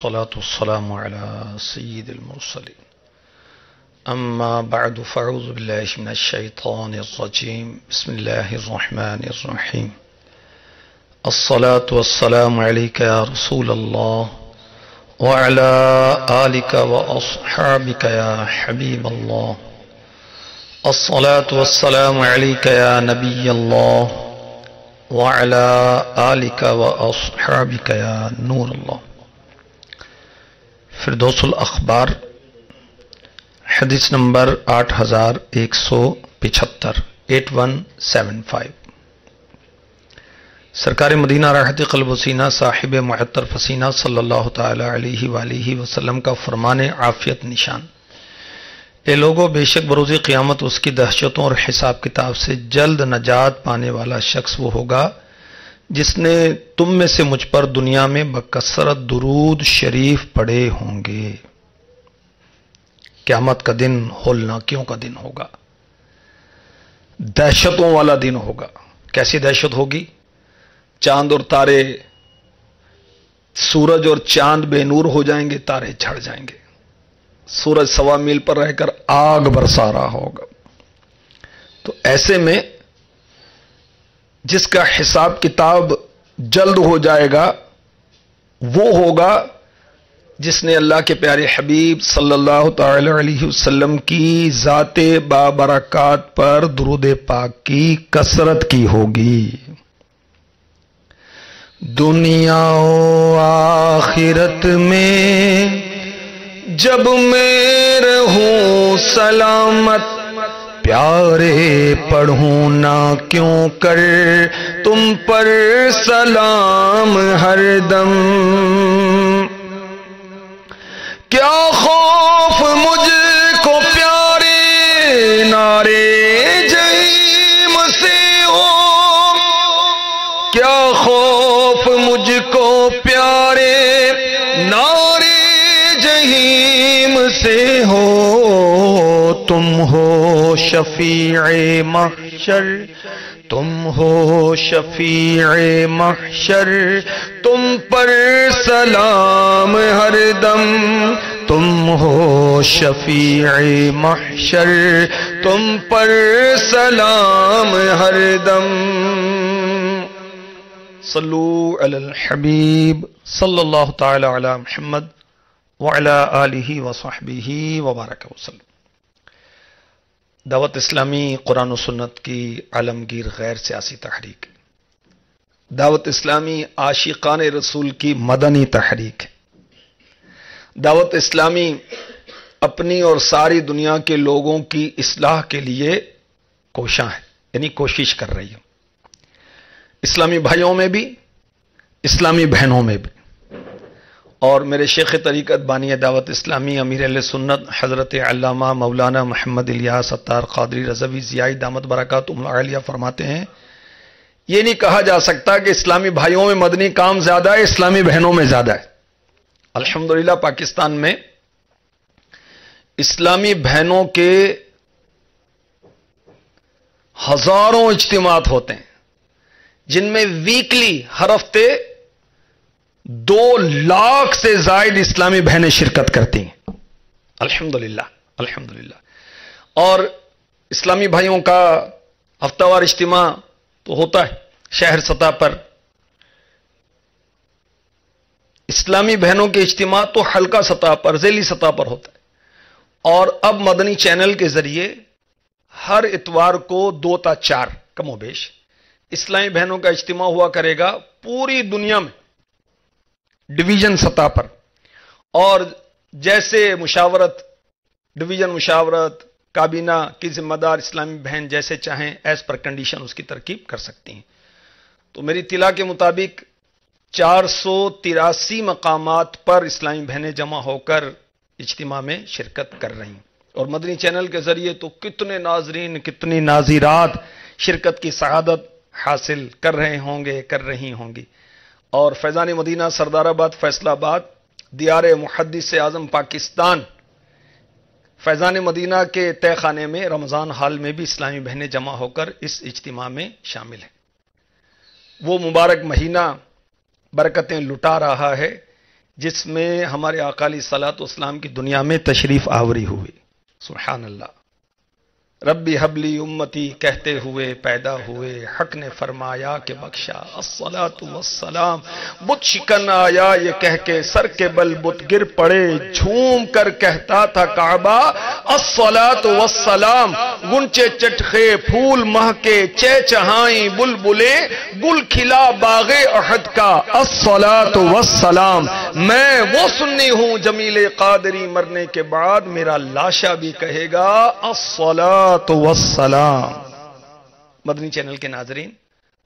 الصلاة والسلام على سيد المرسلين أما بعد فأعوذ بالله من الشيطان الرجيم بسم الله الرحمن الرحيم الصلاة والسلام عليك يا رسول الله وعلى آلك وأصحابك يا حبيب الله الصلاة والسلام عليك يا نبي الله وعلى آلك وأصحابك يا نور الله۔ فردوس الاخبار حدیث نمبر 8175 8175۔ سرکار مدینہ راحت قلب و سینہ صاحب معطر فسینہ صلی اللہ تعالی علیہ وآلہ وسلم کا فرمان عافیت نشان: اے لوگو، بے شک بروز قیامت اس کی دہشتوں اور حساب کتاب سے جلد نجات پانے والا شخص وہ ہوگا جس نے تم میں سے مجھ پر دنیا میں بکثرت درود شریف پڑھے ہوں گے۔ قیامت کا دن ہولناکیوں کا دن ہوگا، دہشتوں والا دن ہوگا۔ کیسی دہشت ہوگی؟ چاند اور تارے، سورج اور چاند بے نور ہو جائیں گے، تارے جھڑ جائیں گے، سورج 1.25 میل پر رہ کر آگ برسا رہا ہوگا۔ تو ایسے میں جس کا حساب کتاب جلد ہو جائے گا وہ ہوگا جس نے اللہ کے پیارے حبیب صلی اللہ تعالی علیہ وسلم کی ذات بابرکات پر درود پاک کی کثرت کی ہوگی۔ دنیا و آخرت میں جب میں رہوں سلامت، پیارے پڑھوں نہ کیوں کر تم پر سلام ہر دم۔ کیا خوف مجھ کو پیارے نارے جہیم سے ہو، کیا خوف مجھ کو پیارے نارے جہیم سے ہو۔ تم ہو شفیع محشر، تم ہو شفیع محشر، تم پر سلام ہر دم۔ تم ہو شفیع محشر، تم پر سلام ہر دم۔ صلو علی الحبیب صلی اللہ تعالی علی محمد وعلی آلہ وصحبہ وبارک وسلم۔ دعوت اسلامی قرآن و سنت کی عالمگیر غیر سیاسی تحریک، دعوت اسلامی عاشقان رسول کی مدنی تحریک، دعوت اسلامی اپنی اور ساری دنیا کے لوگوں کی اصلاح کے لیے کوشاں ہے، یعنی کوشش کر رہی ہے، اسلامی بھائیوں میں بھی، اسلامی بہنوں میں بھی۔ اور میرے شیخ طریقت بانی دعوت اسلامی امیر اہل سنت حضرت علامہ مولانا محمد الیاس اتار قادری رضوی ضیائی دامت برکاتہم العالیہ فرماتے ہیں، یہ نہیں کہا جا سکتا کہ اسلامی بھائیوں میں مدنی کام زیادہ ہے، اسلامی بہنوں میں زیادہ ہے۔ الحمدللہ پاکستان میں اسلامی بہنوں کے ہزاروں اجتماعات ہوتے ہیں جن میں ویکلی ہر ہفتے 2 لاکھ سے زائد اسلامی بہنیں شرکت کرتی ہیں۔ الحمدللہ الحمدللہ۔ اور اسلامی بھائیوں کا ہفتہ وار اجتماع تو ہوتا ہے شہر سطح پر، اسلامی بہنوں کے اجتماع تو حلقہ سطح پر، ذیلی سطح پر ہوتا ہے۔ اور اب مدنی چینل کے ذریعے ہر اتوار کو 2 تا 4 کم و بیش اسلامی بہنوں کا اجتماع ہوا کرے گا پوری دنیا میں، ڈویژن سطح پر۔ اور جیسے مشاورت، ڈویژن مشاورت، کابینہ کی ذمہ دار اسلامی بہن جیسے چاہیں ایز پر کنڈیشن اس کی ترکیب کر سکتی ہیں۔ تو میری اطلاع کے مطابق 483 مقامات پر اسلامی بہنیں جمع ہو کر اجتماع میں شرکت کر رہی ہیں۔ اور مدنی چینل کے ذریعے تو کتنے ناظرین، کتنی ناظرات شرکت کی سعادت حاصل کر رہے ہوں گے، کر رہی ہوں گی۔ اور فیضان مدینہ سردار آباد فیصل آباد دیار محدث اعظم پاکستان فیضان مدینہ کے تہہ خانے میں رمضان حال میں بھی اسلامی بہنیں جمع ہو کر اس اجتماع میں شامل ہیں۔ وہ مبارک مہینہ برکتیں لٹا رہا ہے، جس میں ہمارے آقا علیہ الصلوۃ والسلام کی دنیا میں تشریف آوری ہوئی. سبحان اللہ. ربی حبلی امتی کہتے ہوئے پیدا ہوئے، حق نے فرمایا کہ بخشا. الصلاۃ والسلام. بت شکن آیا یہ کہہ کے سر کے بل بت گر پڑے، جھوم کر کہتا تھا کعبہ الصلاۃ والسلام. گنچے چٹخے پھول مہکے چہچہائیں بلبلے، گل کھلا باغ احد کا الصلاۃ والسلام. میں وہ سنی ہوں جمیل قادری مرنے کے بعد میرا لاشا بھی کہے گا الصلاۃ والسلام. مدنی چینل کے ناظرین،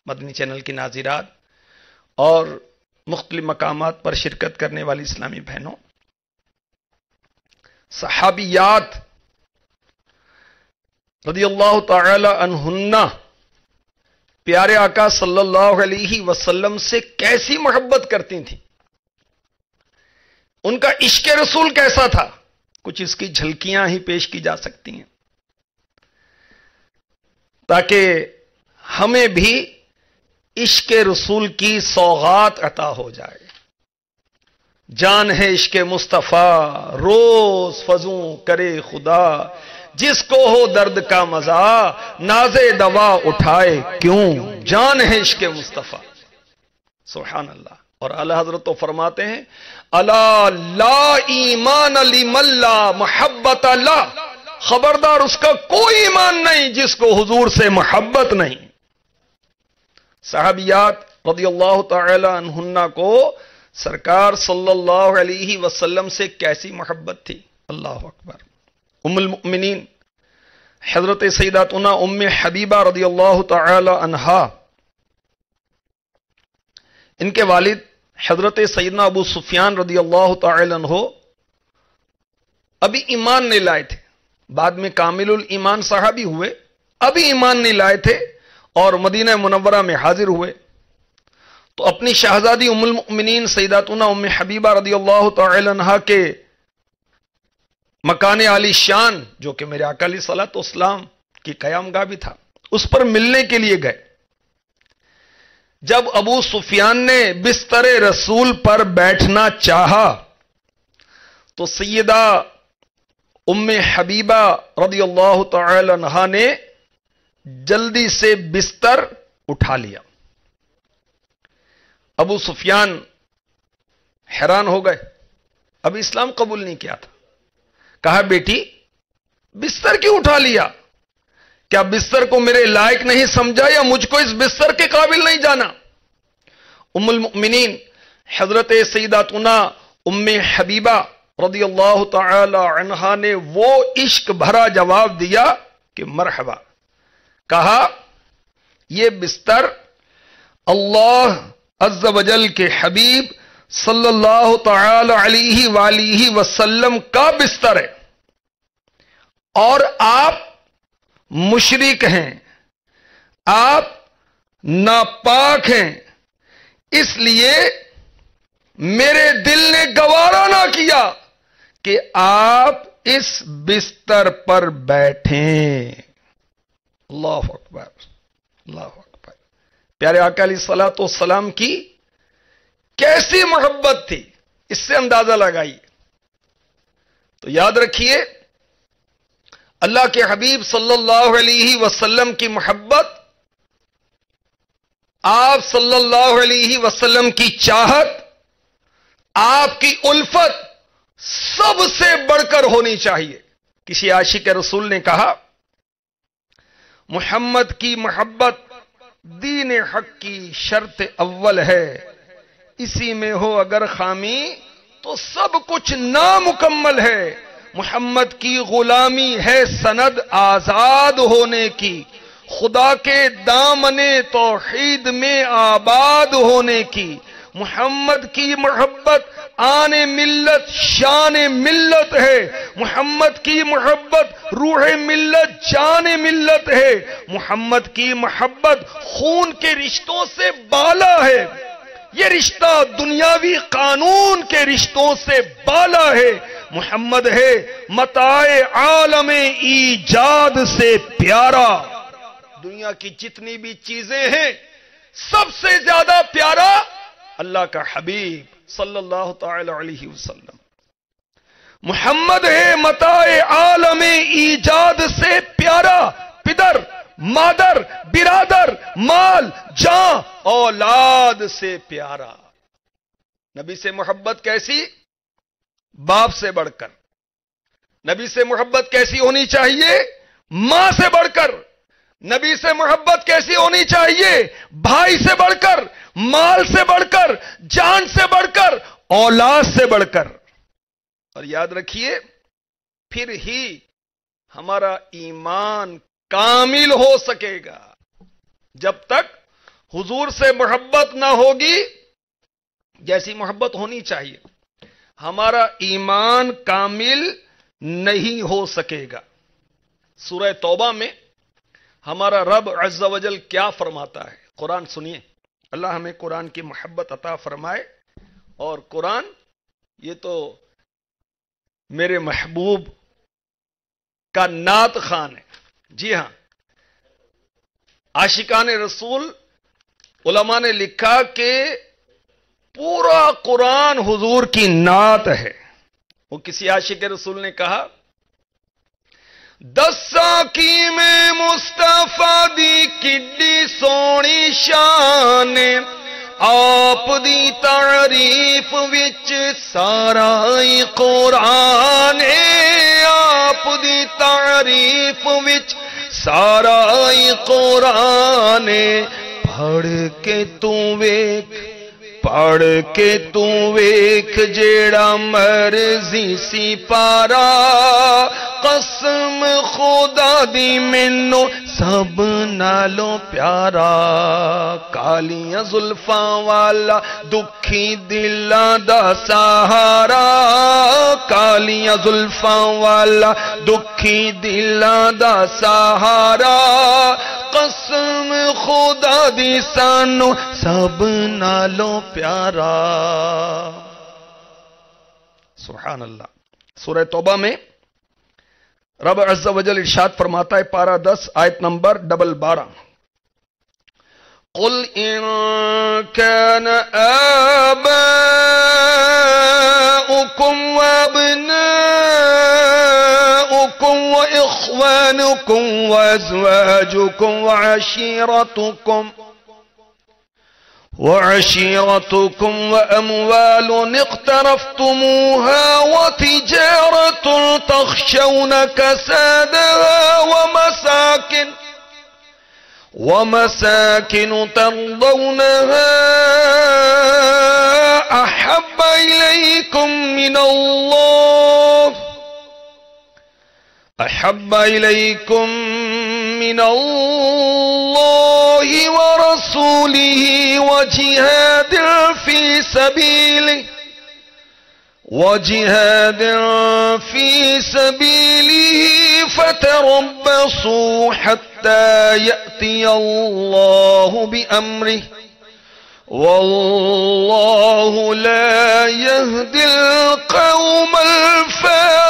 مدنی چینل کی ناظرات اور مختلف مقامات پر شرکت کرنے والی اسلامی بہنوں، صحابیات رضی اللہ تعالی عنہن پیارے آقا صلی اللہ علیہ وسلم سے کیسی محبت کرتی تھیں، ان کا عشق رسول کیسا تھا، کچھ اس کی جھلکیاں ہی پیش کی جا سکتی ہیں تاکہ ہمیں بھی عشق رسول کی سوغات عطا ہو جائے. جان ہے عشق مصطفیٰ روز فزوں کرے خدا، جس کو ہو درد کا مزہ نازے دوا اٹھائے کیوں. جان ہے عشق مصطفیٰ. سبحان اللہ. اور اعلی حضرت تو فرماتے ہیں الا لا ایمان لمن لا محبت لا. خبردار اس کا کوئی ایمان نہیں جس کو حضور سے محبت نہیں. صحابیات رضی اللہ تعالی عنہن کو سرکار صلی اللہ علیہ وسلم سے کیسی محبت تھی. اللہ اکبر. ام المؤمنین حضرت سیداتنا ام حبیبہ رضی اللہ تعالی عنہا، ان کے والد حضرت سیدنا ابو سفیان رضی اللہ تعالی عنہ ابھی ایمان نہیں لائے تھے، بعد میں کامل الایمان صحابی ہوئے، ابھی ایمان نہیں لائے تھے اور مدینہ منورہ میں حاضر ہوئے. تو اپنی شہزادی ام المؤمنین سیداتنا ام حبیبہ رضی اللہ تعالی عنہا کے مکان عالی شان جو کہ میرے آقا علیہ الصلوۃ والسلام کی قیام گاہ بھی تھا، اس پر ملنے کے لیے گئے. جب ابو سفیان نے بستر رسول پر بیٹھنا چاہا تو سیدہ ام حبیبہ رضی اللہ تعالی عنہا نے جلدی سے بستر اٹھا لیا. ابو سفیان حیران ہو گئے، ابھی اسلام قبول نہیں کیا تھا. کہا بیٹی بستر کیوں اٹھا لیا؟ کیا بستر کو میرے لائق نہیں سمجھا یا مجھ کو اس بستر کے قابل نہیں جانا؟ ام المؤمنین حضرت سیداتنا ام حبیبہ رضی اللہ تعالی عنہا نے وہ عشق بھرا جواب دیا کہ مرحبا. کہا یہ بستر اللہ عز و جل کے حبیب صلی اللہ تعالی علیہ وآلہ وسلم کا بستر ہے اور آپ مشرک ہیں، آپ ناپاک ہیں، اس لیے میرے دل نے گوارا نہ کیا کہ آپ اس بستر پر بیٹھیں. اللہ اکبر. اللہ اکبر. پیارے آقا علیہ الصلوۃ والسلام کی کیسی محبت تھی، اس سے اندازہ لگائیے. تو یاد رکھیے اللہ کے حبیب صلی اللہ علیہ وسلم کی محبت، آپ صلی اللہ علیہ وسلم کی چاہت، آپ کی الفت سب سے بڑھ کر ہونی چاہیے. کسی عاشق رسول نے کہا محمد کی محبت دین حق کی شرط اول ہے، اسی میں ہو اگر خامی تو سب کچھ نامکمل ہے. محمد کی غلامی ہے سند آزاد ہونے کی، خدا کے دامن توحید میں آباد ہونے کی. محمد کی محبت آن ملت شان ملت ہے، محمد کی محبت روح ملت جان ملت ہے، محمد کی محبت خون کے رشتوں سے بالا ہے، یہ رشتہ دنیاوی قانون کے رشتوں سے بالا ہے. محمد ہے متاع عالم ایجاد سے پیارا. دنیا کی جتنی بھی چیزیں ہیں سب سے زیادہ پیارا اللہ کا حبیب صلی اللہ تعالی علیہ وسلم. محمد ہے متاع عالم ایجاد سے پیارا، پدر مادر برادر مال جاں اولاد سے پیارا. نبی سے محبت کیسی؟ باپ سے بڑھ کر. نبی سے محبت کیسی ہونی چاہیے؟ ماں سے بڑھ کر. نبی سے محبت کیسی ہونی چاہیے؟ بھائی سے بڑھ کر، مال سے بڑھ کر، جان سے بڑھ کر، اولاد سے بڑھ کر. اور یاد رکھیے پھر ہی ہمارا ایمان کامل ہو سکے گا. جب تک حضور سے محبت نہ ہوگی جیسی محبت ہونی چاہیے، ہمارا ایمان کامل نہیں ہو سکے گا. سورہ توبہ میں ہمارا رب عز و جل کیا فرماتا ہے؟ قرآن سنیے. اللہ ہمیں قرآن کی محبت عطا فرمائے. اور قرآن یہ تو میرے محبوب کا نعت خوان ہے. جی ہاں، عاشقان رسول علماء نے لکھا کہ پورا قرآن حضور کی نعت ہے. وہ کسی عاشق رسول نے کہا، 10 ساکی میں مصطفیٰ دی کڈی سونی شان، آپ دی تعریف وچ سارا ہی قرآن، آپ دی تعریف وچ سارا ہی قرآن. پڑھ کے تو ویکھ، پڑھ کے تو ویکھ جیڑا مرضی سی پارا، قسم خدا دی مینوں سب نالوں پیارا. کالیاں زلفاں والا دکھی دلاں دا سہارا، کالیاں زلفاں والا دکھی دلاں دا سہارا، قسم خدا دی سانو سب نالوں پیارا. سبحان اللہ. سورہ توبہ میں رب عز و جل ارشاد فرماتا ہے، پارہ 10 آیت نمبر 12. قل ان كان آباؤكم وابناؤكم واخوانكم وازواجكم وعشيرتكم وأموال اقترفتموها وتجارة تخشون كسادها ومساكن ترضونها أحب إليكم من الله ورسوله وجهاد في سبيله فتربصوا حتى يأتي الله بأمره والله لا يهدي القوم الفاسقين.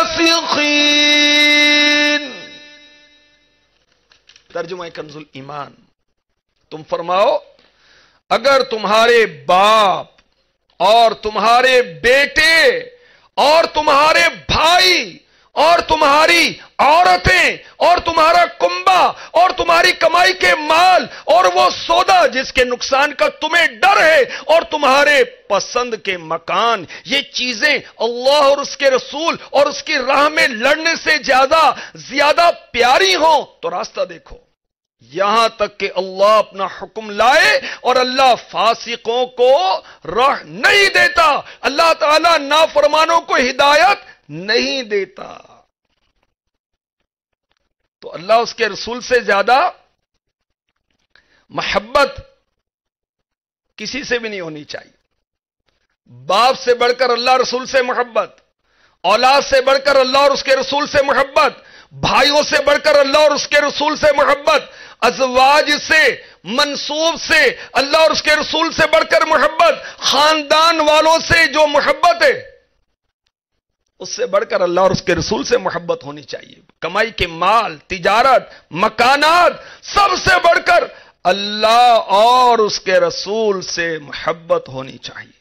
ترجمہ کنز الایمان. تم فرماؤ، اگر تمہارے باپ اور تمہارے بیٹے اور تمہارے بھائی اور تمہاری عورتیں اور تمہارا کنبہ اور تمہاری کمائی کے مال اور وہ سودا جس کے نقصان کا تمہیں ڈر ہے اور تمہارے پسند کے مکان، یہ چیزیں اللہ اور اس کے رسول اور اس کی راہ میں لڑنے سے زیادہ پیاری ہوں تو راستہ دیکھو. یہاں تک کہ اللہ اپنا حکم لائے اور اللہ فاسقوں کو راہ نہیں دیتا، اللہ تعالیٰ نافرمانوں کو ہدایت نہیں دیتا. تو اللہ اس کے رسول سے زیادہ محبت کسی سے بھی نہیں ہونی چاہیے. باپ سے بڑھ کر اللہ رسول سے محبت، اولاد سے بڑھ کر اللہ اور اس کے رسول سے محبت، بھائیوں سے بڑھ کر اللہ اور اس کے رسول سے محبت، ازواج سے منسوب سے اللہ اور اس کے رسول سے بڑھ کر محبت، خاندان والوں سے جو محبت ہے اس سے بڑھ کر اللہ اور اس کے رسول سے محبت ہونی چاہیے. کمائی کے مال، تجارت، مکانات، سب سے بڑھ کر اللہ اور اس کے رسول سے محبت ہونی چاہیے.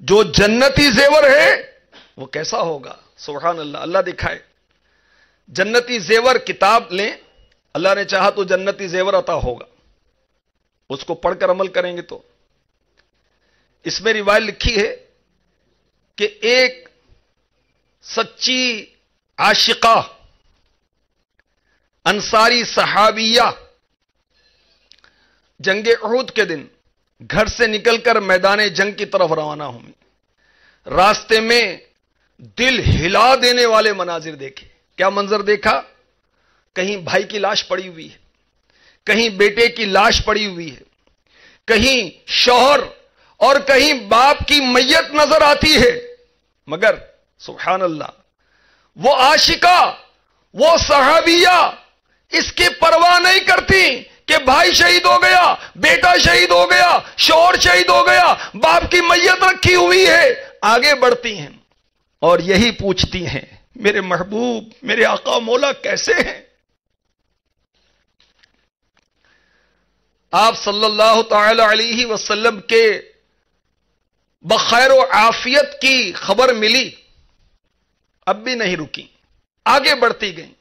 جو جنتی زیور ہے وہ کیسا ہوگا؟ سبحان اللہ، اللہ دکھائے جنتی زیور. کتاب لیں، اللہ نے چاہا تو جنتی زیور عطا ہوگا، اس کو پڑھ کر عمل کریں گے تو. اس میں روایت لکھی ہے کہ ایک سچی عاشقہ انصاری صحابیہ جنگ احد کے دن گھر سے نکل کر میدان جنگ کی طرف روانہ ہوئی. راستے میں دل ہلا دینے والے مناظر دیکھے. کیا منظر دیکھا؟ کہیں بھائی کی لاش پڑی ہوئی ہے، کہیں بیٹے کی لاش پڑی ہوئی ہے، کہیں شوہر اور کہیں باپ کی میت نظر آتی ہے. مگر سبحان اللہ، وہ عاشقہ، وہ صحابیہ اس کی پرواہ نہیں کرتی کہ بھائی شہید ہو گیا، بیٹا شہید ہو گیا، شوہر شہید ہو گیا، باپ کی میت رکھی ہوئی ہے. آگے بڑھتی ہیں اور یہی پوچھتی ہیں، میرے محبوب، میرے آقا مولا کیسے ہیں؟ آپ صلی اللہ تعالی علیہ وسلم کے بخیر و عافیت کی خبر ملی، اب بھی نہیں رکی، آگے بڑھتی گئیں.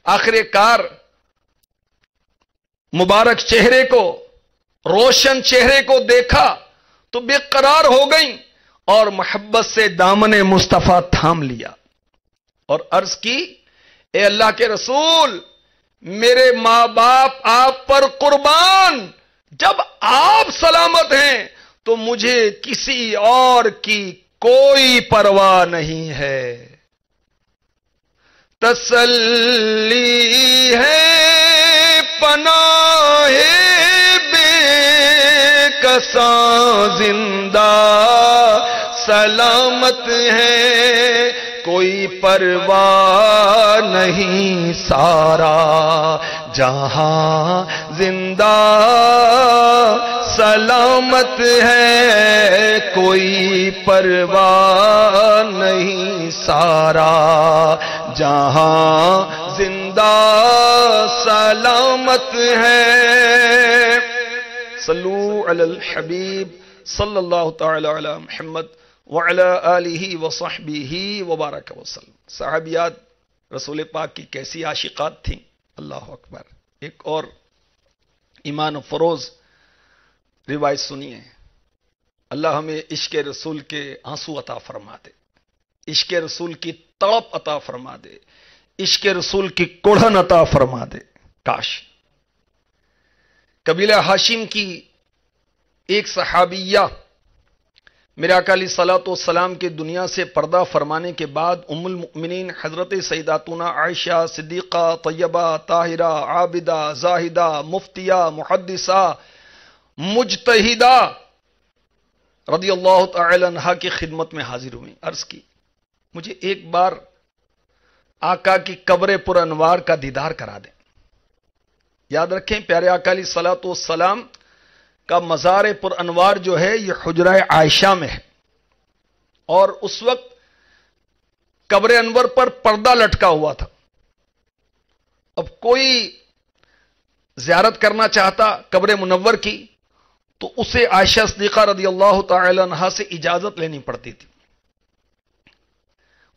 آخر کار مبارک چہرے کو، روشن چہرے کو دیکھا تو بے قرار ہو گئیں اور محبت سے دامن مصطفیٰ تھام لیا اور عرض کی، اے اللہ کے رسول، میرے ماں باپ آپ پر قربان، جب آپ سلامت ہیں تو مجھے کسی اور کی کوئی پرواہ نہیں ہے. تسلی ہے پناہ بے کساں زندہ سلامت ہے، کوئی پرواہ نہیں سارا جہاں زندہ سلامت ہے، کوئی پرواہ نہیں سارا جہاں زندہ سلامت ہے. صلو علی الحبیب صلی اللہ تعالی علی محمد وعلی آلہ وصحبہ وبارک وسلم. صحابیات رسول پاک کی کیسی عاشقات تھیں، اللہ اکبر. ایک اور ایمان فروز روایت سنیے. اللہ ہمیں عشق رسول کے آنسو عطا فرما دے، عشق رسول کی تڑپ عطا فرما دے، عشق رسول کی کڑھن عطا فرما دے. کاش قبیلہ ہاشم کی ایک صحابیہ میرے آقا علیہ الصلوۃ والسلام کے دنیا سے پردہ فرمانے کے بعد ام المؤمنین حضرت سیداتنا عائشہ صدیقہ طیبہ طاہرہ عابدہ زاہدہ مفتیہ محدثہ مجتہدہ رضی اللہ تعالی عنہا کی خدمت میں حاضر ہوئی. عرض کی، مجھے ایک بار آقا کی قبر پر انوار کا دیدار کرا دیں. یاد رکھیں، پیارے آقا علیہ الصلوۃ والسلام کا مزار پر انوار جو ہے یہ حجرہ عائشہ میں ہے، اور اس وقت قبر انور پر پردہ لٹکا ہوا تھا. اب کوئی زیارت کرنا چاہتا قبر منور کی تو اسے عائشہ صدیقہ رضی اللہ تعالی عنہا سے اجازت لینی پڑتی تھی.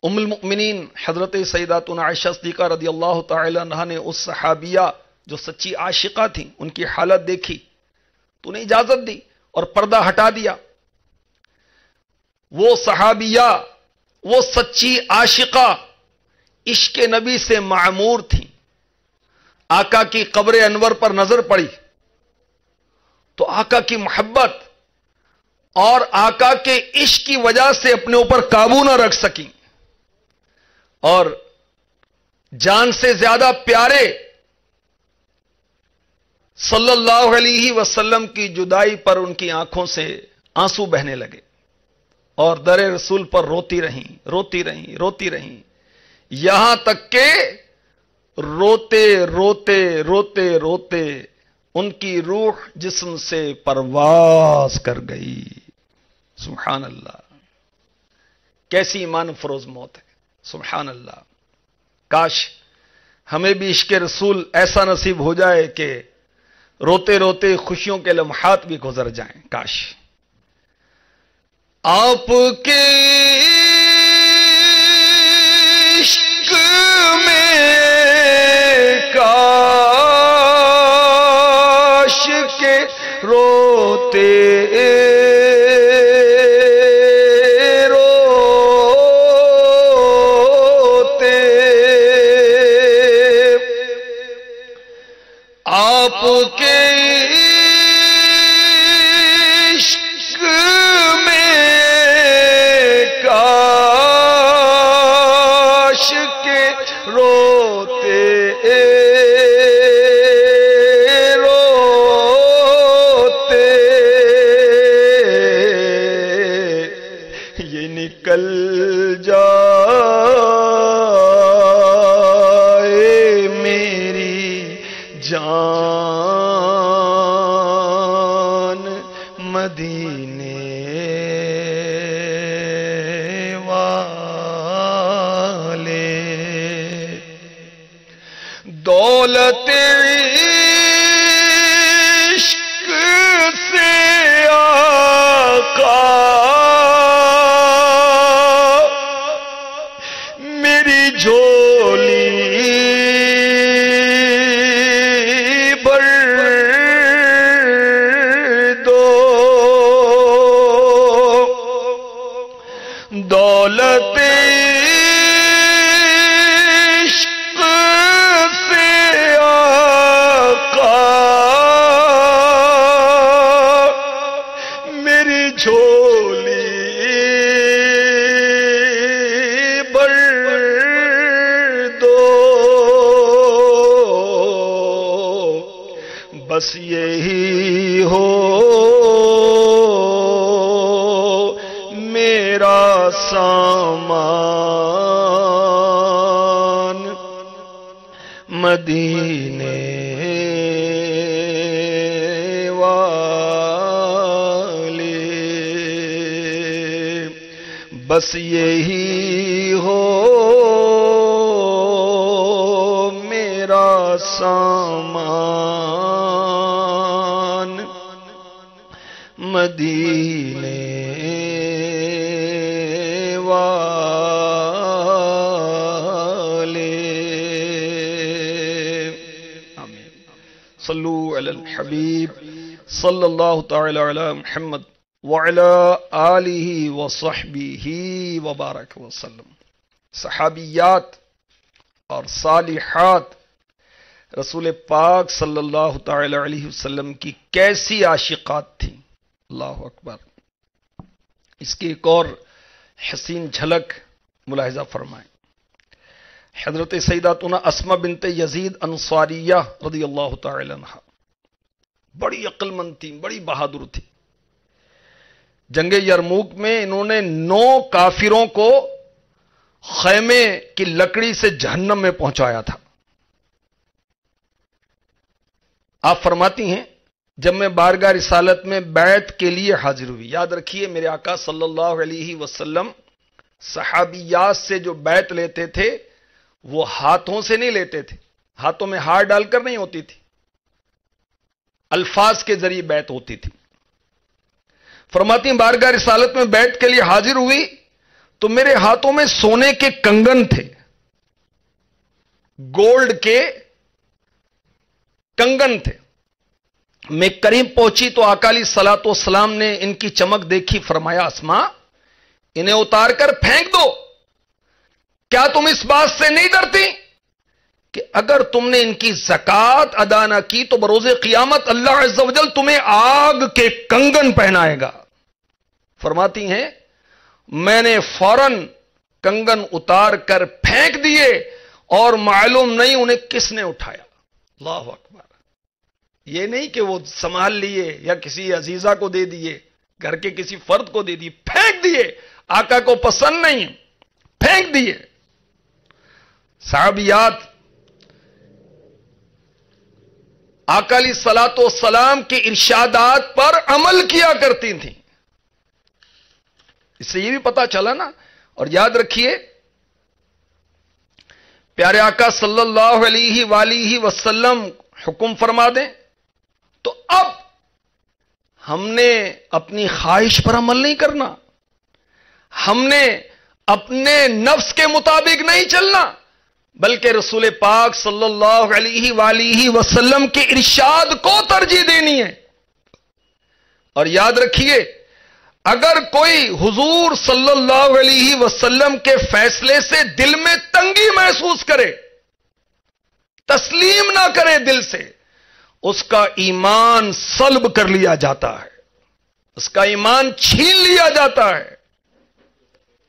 ام المؤمنین حضرت سیداتنا عائشہ صدیقہ رضی اللہ تعالی عنہا نے اس صحابیہ جو سچی عاشقہ تھیں ان کی حالت دیکھی تو انہیں اجازت دی اور پردہ ہٹا دیا. وہ صحابیہ، وہ سچی عاشقہ عشق نبی سے معمور تھیں. آقا کی قبر انور پر نظر پڑی تو آقا کی محبت اور آقا کے عشق کی وجہ سے اپنے اوپر قابو نہ رکھ سکیں اور جان سے زیادہ پیارے صلی اللہ علیہ وسلم کی جدائی پر ان کی آنکھوں سے آنسو بہنے لگے اور در رسول پر روتی رہیں یہاں تک کہ روتے روتے ان کی روح جسم سے پرواز کر گئی. سبحان اللہ، کیسی ایمان فروز موت ہے. سبحان اللہ. کاش ہمیں بھی عشق رسول ایسا نصیب ہو جائے کہ روتے روتے خوشیوں کے لمحات بھی گزر جائیں. کاش. آپ کے عشق میں کاش کے روتے آپ کے عشق میں کاش کے روتے روتے یہ نکل جائے میری جان مدینے والے دولت عشق سے آقا میری جھولی دولت عشق سے آقا میری جھولی بھر دو بس یہی ہو میرا سامان مدینے والے بس یہی ہو میرا سامان مدینے صلو علی الحبیب صلی اللہ تعالی علی محمد وعلی آلہ وصحبہ وبارک وسلم. صحابیات اور صالحات رسول پاک صلی اللہ تعالی علیہ وسلم کی کیسی عاشقات تھیں. اللہ اکبر. اس کی ایک اور حسین جھلک ملاحظہ فرمائیں. حضرت سیداتنا اسماء بنت یزید انصاریہ رضی اللہ تعالی عنہ بڑی عقل مند تھی، بڑی بہادر تھی. جنگ یرموک میں انہوں نے 9 کافروں کو خیمے کی لکڑی سے جہنم میں پہنچایا تھا. آپ فرماتی ہیں جب میں بارگاہ رسالت میں بیعت کے لیے حاضر ہوئی. یاد رکھیے میرے آقا صلی اللہ علیہ وسلم صحابیات سے جو بیعت لیتے تھے وہ ہاتھوں سے نہیں لیتے تھے، ہاتھوں میں ہاتھ ڈال کر نہیں ہوتی تھی، الفاظ کے ذریعے بیعت ہوتی تھی. فرماتی ہیں بارگاہ رسالت میں بیعت کے لیے حاضر ہوئی تو میرے ہاتھوں میں سونے کے کنگن تھے، گولڈ کے کنگن تھے. میں قریب پہنچی تو آقا علیہ الصلوۃ والسلام نے ان کی چمک دیکھی. فرمایا اسماء انہیں اتار کر پھینک دو. کیا تم اس بات سے نہیں ڈرتی کہ اگر تم نے ان کی زکات ادا نہ کی تو بروز قیامت اللہ عز و جل تمہیں آگ کے کنگن پہنائے گا؟ فرماتی ہیں میں نے فوراً کنگن اتار کر پھینک دیے اور معلوم نہیں انہیں کس نے اٹھایا. اللہ اکبر. یہ نہیں کہ وہ سنبھال لیے یا کسی عزیزہ کو دے دیے، گھر کے کسی فرد کو دے دیے، پھینک دیے. آقا کو پسند نہیں، پھینک دیے. صحابیات آقا علیہ الصلوۃ والسلام کے ارشادات پر عمل کیا کرتی تھیں. اس سے یہ بھی پتا چلا نا. اور یاد رکھیے پیارے آقا صلی اللہ علیہ وآلہ وسلم حکم فرما دیں تو اب ہم نے اپنی خواہش پر عمل نہیں کرنا. ہم نے اپنے نفس کے مطابق نہیں چلنا، بلکہ رسول پاک صلی اللہ علیہ وآلہ وسلم کے ارشاد کو ترجیح دینی ہے۔ اور یاد رکھیے، اگر کوئی حضور صلی اللہ علیہ وسلم کے فیصلے سے دل میں تنگی محسوس کرے، تسلیم نہ کرے دل سے، اس کا ایمان سلب کر لیا جاتا ہے، اس کا ایمان چھین لیا جاتا ہے۔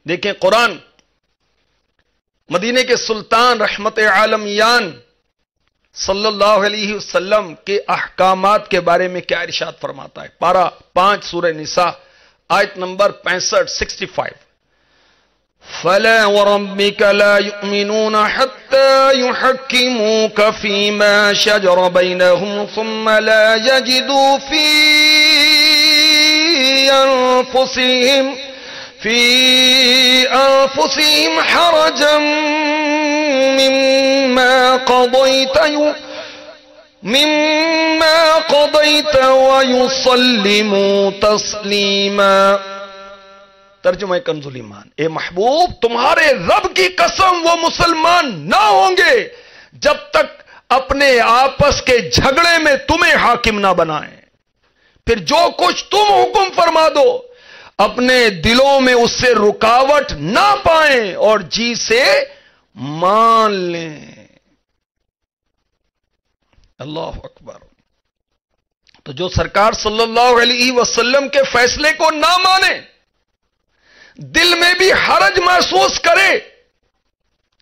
دیکھیں قرآن مدینے کے سلطان رحمت عالمیان صلی اللہ علیہ وسلم کے احکامات کے بارے میں کیا ارشاد فرماتا ہے۔ پارہ 5 سورہ نساء آیت نمبر 65 فَلَا وَرَبِّكَ لَا يُؤْمِنُونَ حَتَّى يُحَكِّمُوكَ فِي مَا شَجَرَ بَيْنَهُمْ ثُمَّ لَا يَجِدُوا فِي أَنفُسِهِمْ حَرَجًا مِّمَّا قَضَيْتَ وَيُسَلِّمُوا تَسْلِيمًا۔ ترجمہ کنز الایمان، اے محبوب تمہارے رب کی قسم وہ مسلمان نہ ہوں گے جب تک اپنے آپس کے جھگڑے میں تمہیں حاکم نہ بنائیں، پھر جو کچھ تم حکم فرما دو اپنے دلوں میں اس سے رکاوٹ نہ پائیں اور جی سے مان لیں۔ اللہ اکبر۔ تو جو سرکار صلی اللہ علیہ وسلم کے فیصلے کو نہ مانے، دل میں بھی حرج محسوس کرے،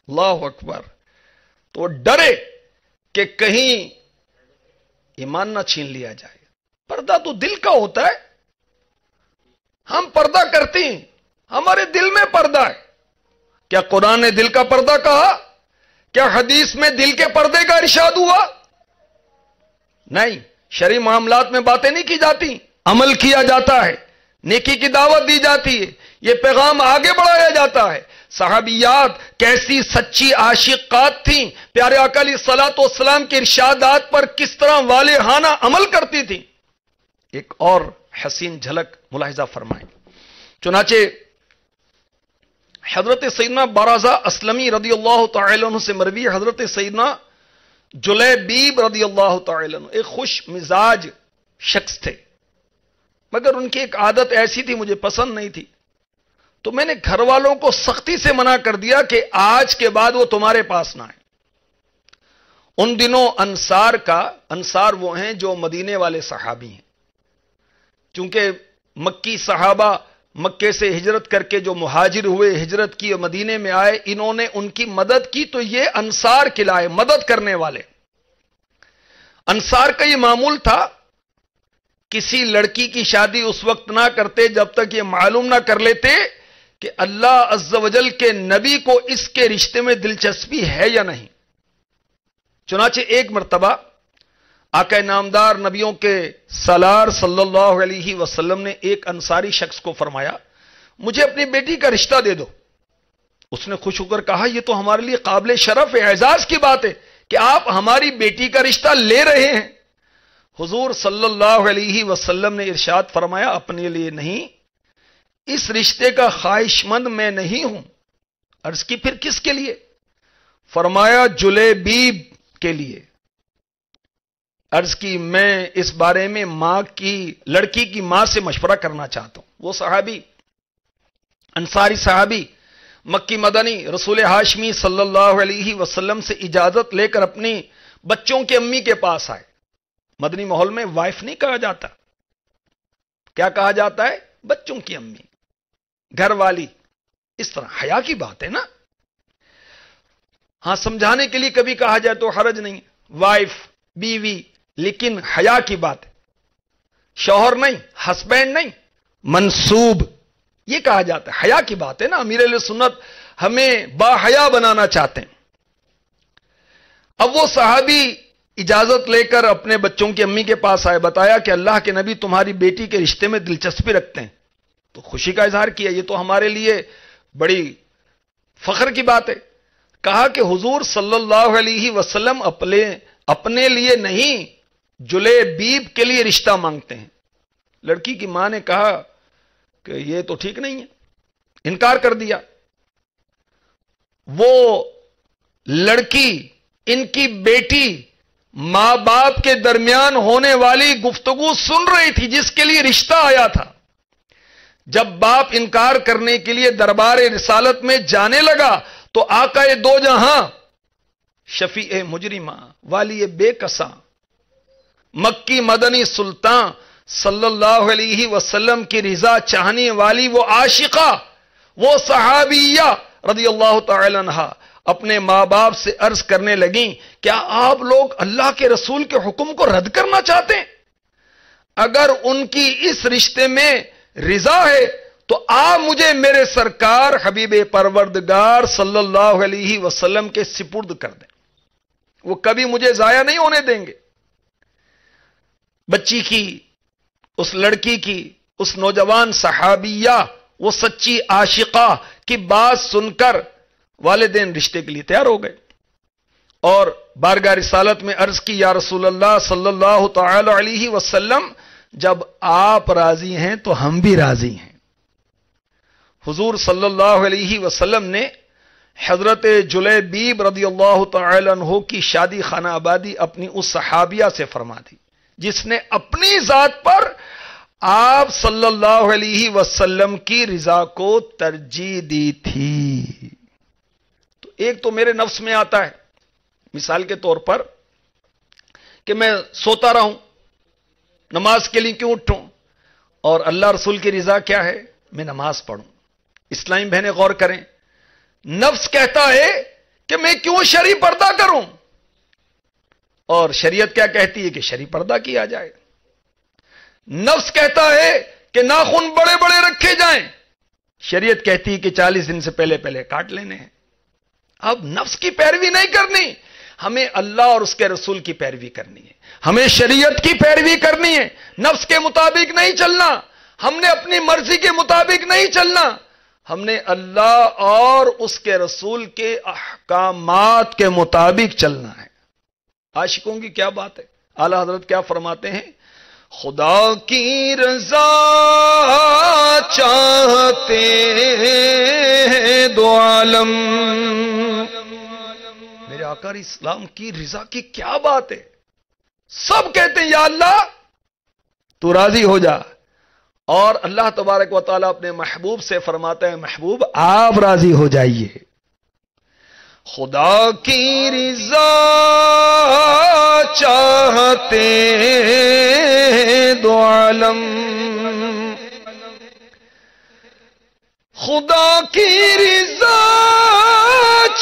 اللہ اکبر، تو ڈرے کہ کہیں ایمان نہ چھین لیا جائے۔ پردہ تو دل کا ہوتا ہے، ہم پردہ کرتے ہیں، ہمارے دل میں پردہ ہے۔ کیا قرآن نے دل کا پردہ کہا؟ کیا حدیث میں دل کے پردے کا ارشاد ہوا؟ نہیں، شرعی معاملات میں باتیں نہیں کی جاتی، عمل کیا جاتا ہے، نیکی کی دعوت دی جاتی ہے، یہ پیغام آگے بڑھایا جاتا ہے۔ صحابیات کیسی سچی عاشقات تھیں، پیارے آقا علیہ الصلوۃ والسلام کے ارشادات پر کس طرح والہانہ عمل کرتی تھیں۔ ایک اور حسین جھلک ملاحظہ فرمائیں۔ چنانچہ حضرت سیدنا برازہ اسلمی رضی اللہ تعالی عنہ سے مروی، حضرت سیدنا جلیبیب رضی اللہ تعالی عنہ ایک خوش مزاج شخص تھے، مگر ان کی ایک عادت ایسی تھی مجھے پسند نہیں تھی، تو میں نے گھر والوں کو سختی سے منع کر دیا کہ آج کے بعد وہ تمہارے پاس نہ آئے۔ ان دنوں انصار وہ ہیں جو مدینے والے صحابی ہیں، چونکہ مکی صحابہ مکے سے ہجرت کر کے جو مہاجر ہوئے، ہجرت کی مدینے میں آئے، انہوں نے ان کی مدد کی، تو یہ انصار کہلائے، مدد کرنے والے۔ انصار کا یہ معمول تھا، کسی لڑکی کی شادی اس وقت نہ کرتے جب تک یہ معلوم نہ کر لیتے کہ اللہ عز و جل کے نبی کو اس کے رشتے میں دلچسپی ہے یا نہیں۔ چنانچہ ایک مرتبہ آقا نامدار نبیوں کے سالار صلی اللہ علیہ وسلم نے ایک انصاری شخص کو فرمایا، مجھے اپنی بیٹی کا رشتہ دے دو۔ اس نے خوش ہو کر کہا، یہ تو ہمارے لیے قابل شرف اعزاز کی بات ہے کہ آپ ہماری بیٹی کا رشتہ لے رہے ہیں۔ حضور صلی اللہ علیہ وسلم نے ارشاد فرمایا، اپنے لیے نہیں، اس رشتے کا خواہش مند میں نہیں ہوں۔ عرض کی پھر کس کے لیے؟ فرمایا جلیبیب کے لیے۔ عرض کی میں اس بارے میں لڑکی کی ماں سے مشورہ کرنا چاہتا ہوں۔ وہ صحابی، انصاری صحابی، مکی مدنی، رسول ہاشمی صلی اللہ علیہ وسلم سے اجازت لے کر اپنی بچوں کے امی کے پاس آئے۔ مدنی ماحول میں وائف نہیں کہا جاتا، کیا کہا جاتا ہے؟ بچوں کی امی، گھر والی، اس طرح حیا کی بات ہے نا۔ ہاں سمجھانے کے لیے کبھی کہا جائے تو حرج نہیں، وائف، بیوی، لیکن حیا کی بات ہے، شوہر نہیں، ہسبینڈ نہیں، منسوب، یہ کہا جاتا ہے، حیا کی بات ہے نا۔ امیر اہل سنت ہمیں با حیا بنانا چاہتے ہیں۔ اب وہ صحابی اجازت لے کر اپنے بچوں کی امی کے پاس آئے، بتایا کہ اللہ کے نبی تمہاری بیٹی کے رشتے میں دلچسپی رکھتے ہیں۔ تو خوشی کا اظہار کیا، یہ تو ہمارے لیے بڑی فخر کی بات ہے۔ کہا کہ حضور صلی اللہ علیہ وسلم اپنے لیے نہیں، جلیبیب کے لیے رشتہ مانگتے ہیں۔ لڑکی کی ماں نے کہا کہ یہ تو ٹھیک نہیں ہے، انکار کر دیا. وہ لڑکی، ان کی بیٹی، ماں باپ کے درمیان ہونے والی گفتگو سن رہی تھی جس کے لیے رشتہ آیا تھا. جب باپ انکار کرنے کے لیے دربار رسالت میں جانے لگا تو آقا دو جہاں، شفیع مجرمہ، والی بے کساں، مکی مدنی سلطان صلی اللہ علیہ وسلم کی رضا چاہنے والی وہ عاشقہ، وہ صحابیہ رضی اللہ تعالی عنہا اپنے ماں باپ سے عرض کرنے لگیں، کیا آپ لوگ اللہ کے رسول کے حکم کو رد کرنا چاہتے ہیں؟ اگر ان کی اس رشتے میں رضا ہے تو آپ مجھے میرے سرکار حبیب پروردگار صلی اللہ علیہ وسلم کے سپرد کر دیں، وہ کبھی مجھے ضائع نہیں ہونے دیں گے. بچی کی، اس لڑکی کی، اس نوجوان صحابیہ، وہ سچی عاشقہ کی بات سن کر والدین رشتے کے لیے تیار ہو گئے اور بارگاہ رسالت میں عرض کی، یا رسول اللہ صلی اللہ تعالی علیہ وسلم، جب آپ راضی ہیں تو ہم بھی راضی ہیں. حضور صلی اللہ علیہ وسلم نے حضرت جلیبیب رضی اللہ تعالی عنہ کی شادی خانہ آبادی اپنی اس صحابیہ سے فرما دی جس نے اپنی ذات پر آپ صلی اللہ علیہ وسلم کی رضا کو ترجیح دی تھی. تو ایک تو میرے نفس میں آتا ہے، مثال کے طور پر، کہ میں سوتا رہوں، نماز کے لیے کیوں اٹھوں، اور اللہ رسول کی رضا کیا ہے، میں نماز پڑھوں. اسلامی بہنیں غور کریں، نفس کہتا ہے کہ میں کیوں شرعی پردہ کروں، اور شریعت کیا کہتی ہے کہ شرعی پردہ کیا جائے. نفس کہتا ہے کہ ناخن بڑے بڑے رکھے جائیں، شریعت کہتی ہے کہ 40 دن سے پہلے پہلے کاٹ لینے ہیں. اب نفس کی پیروی نہیں کرنی، ہمیں اللہ اور اس کے رسول کی پیروی کرنی ہے، ہمیں شریعت کی پیروی کرنی ہے. نفس کے مطابق نہیں چلنا، ہم نے اپنی مرضی کے مطابق نہیں چلنا، ہم نے اللہ اور اس کے رسول کے احکامات کے مطابق چلنا ہے. عاشقوں کی کیا بات ہے، اعلی حضرت کیا فرماتے ہیں، خدا کی رضا چاہتے ہیں دو عالم. میرے آقا اسلام کی رضا کی کیا بات ہے، سب کہتے ہیں یا اللہ تو راضی ہو جا، اور اللہ تبارک و تعالیٰ اپنے محبوب سے فرماتا ہے، محبوب آپ راضی ہو جائیے. خدا کی رضا چاہتے ہیں دو عالم، خدا کی رضا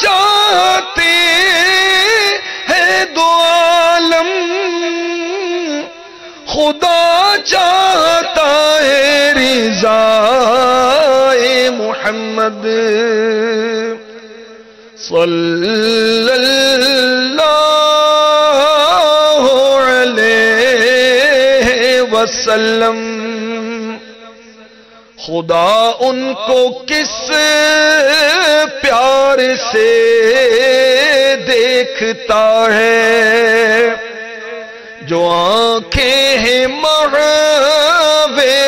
چاہتے ہیں دو عالم، خدا چاہتا ہے رضا محمد صلی اللہ علیہ وسلم. خدا ان کو کس پیار سے دیکھتا ہے، جو آنکھیں ہیں محو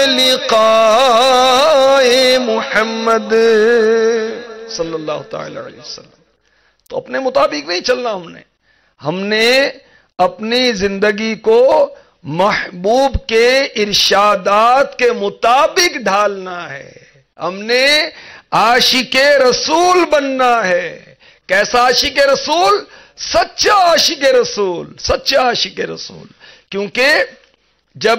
لقاء محمد صلی اللہ تعالی علیہ وسلم. تو اپنے مطابق نہیں چلنا، ہم نے اپنی زندگی کو محبوب کے ارشادات کے مطابق ڈھالنا ہے. ہم نے عاشق رسول بننا ہے. کیسا عاشق رسول؟ سچا عاشق رسول، سچا عاشق رسول. کیونکہ جب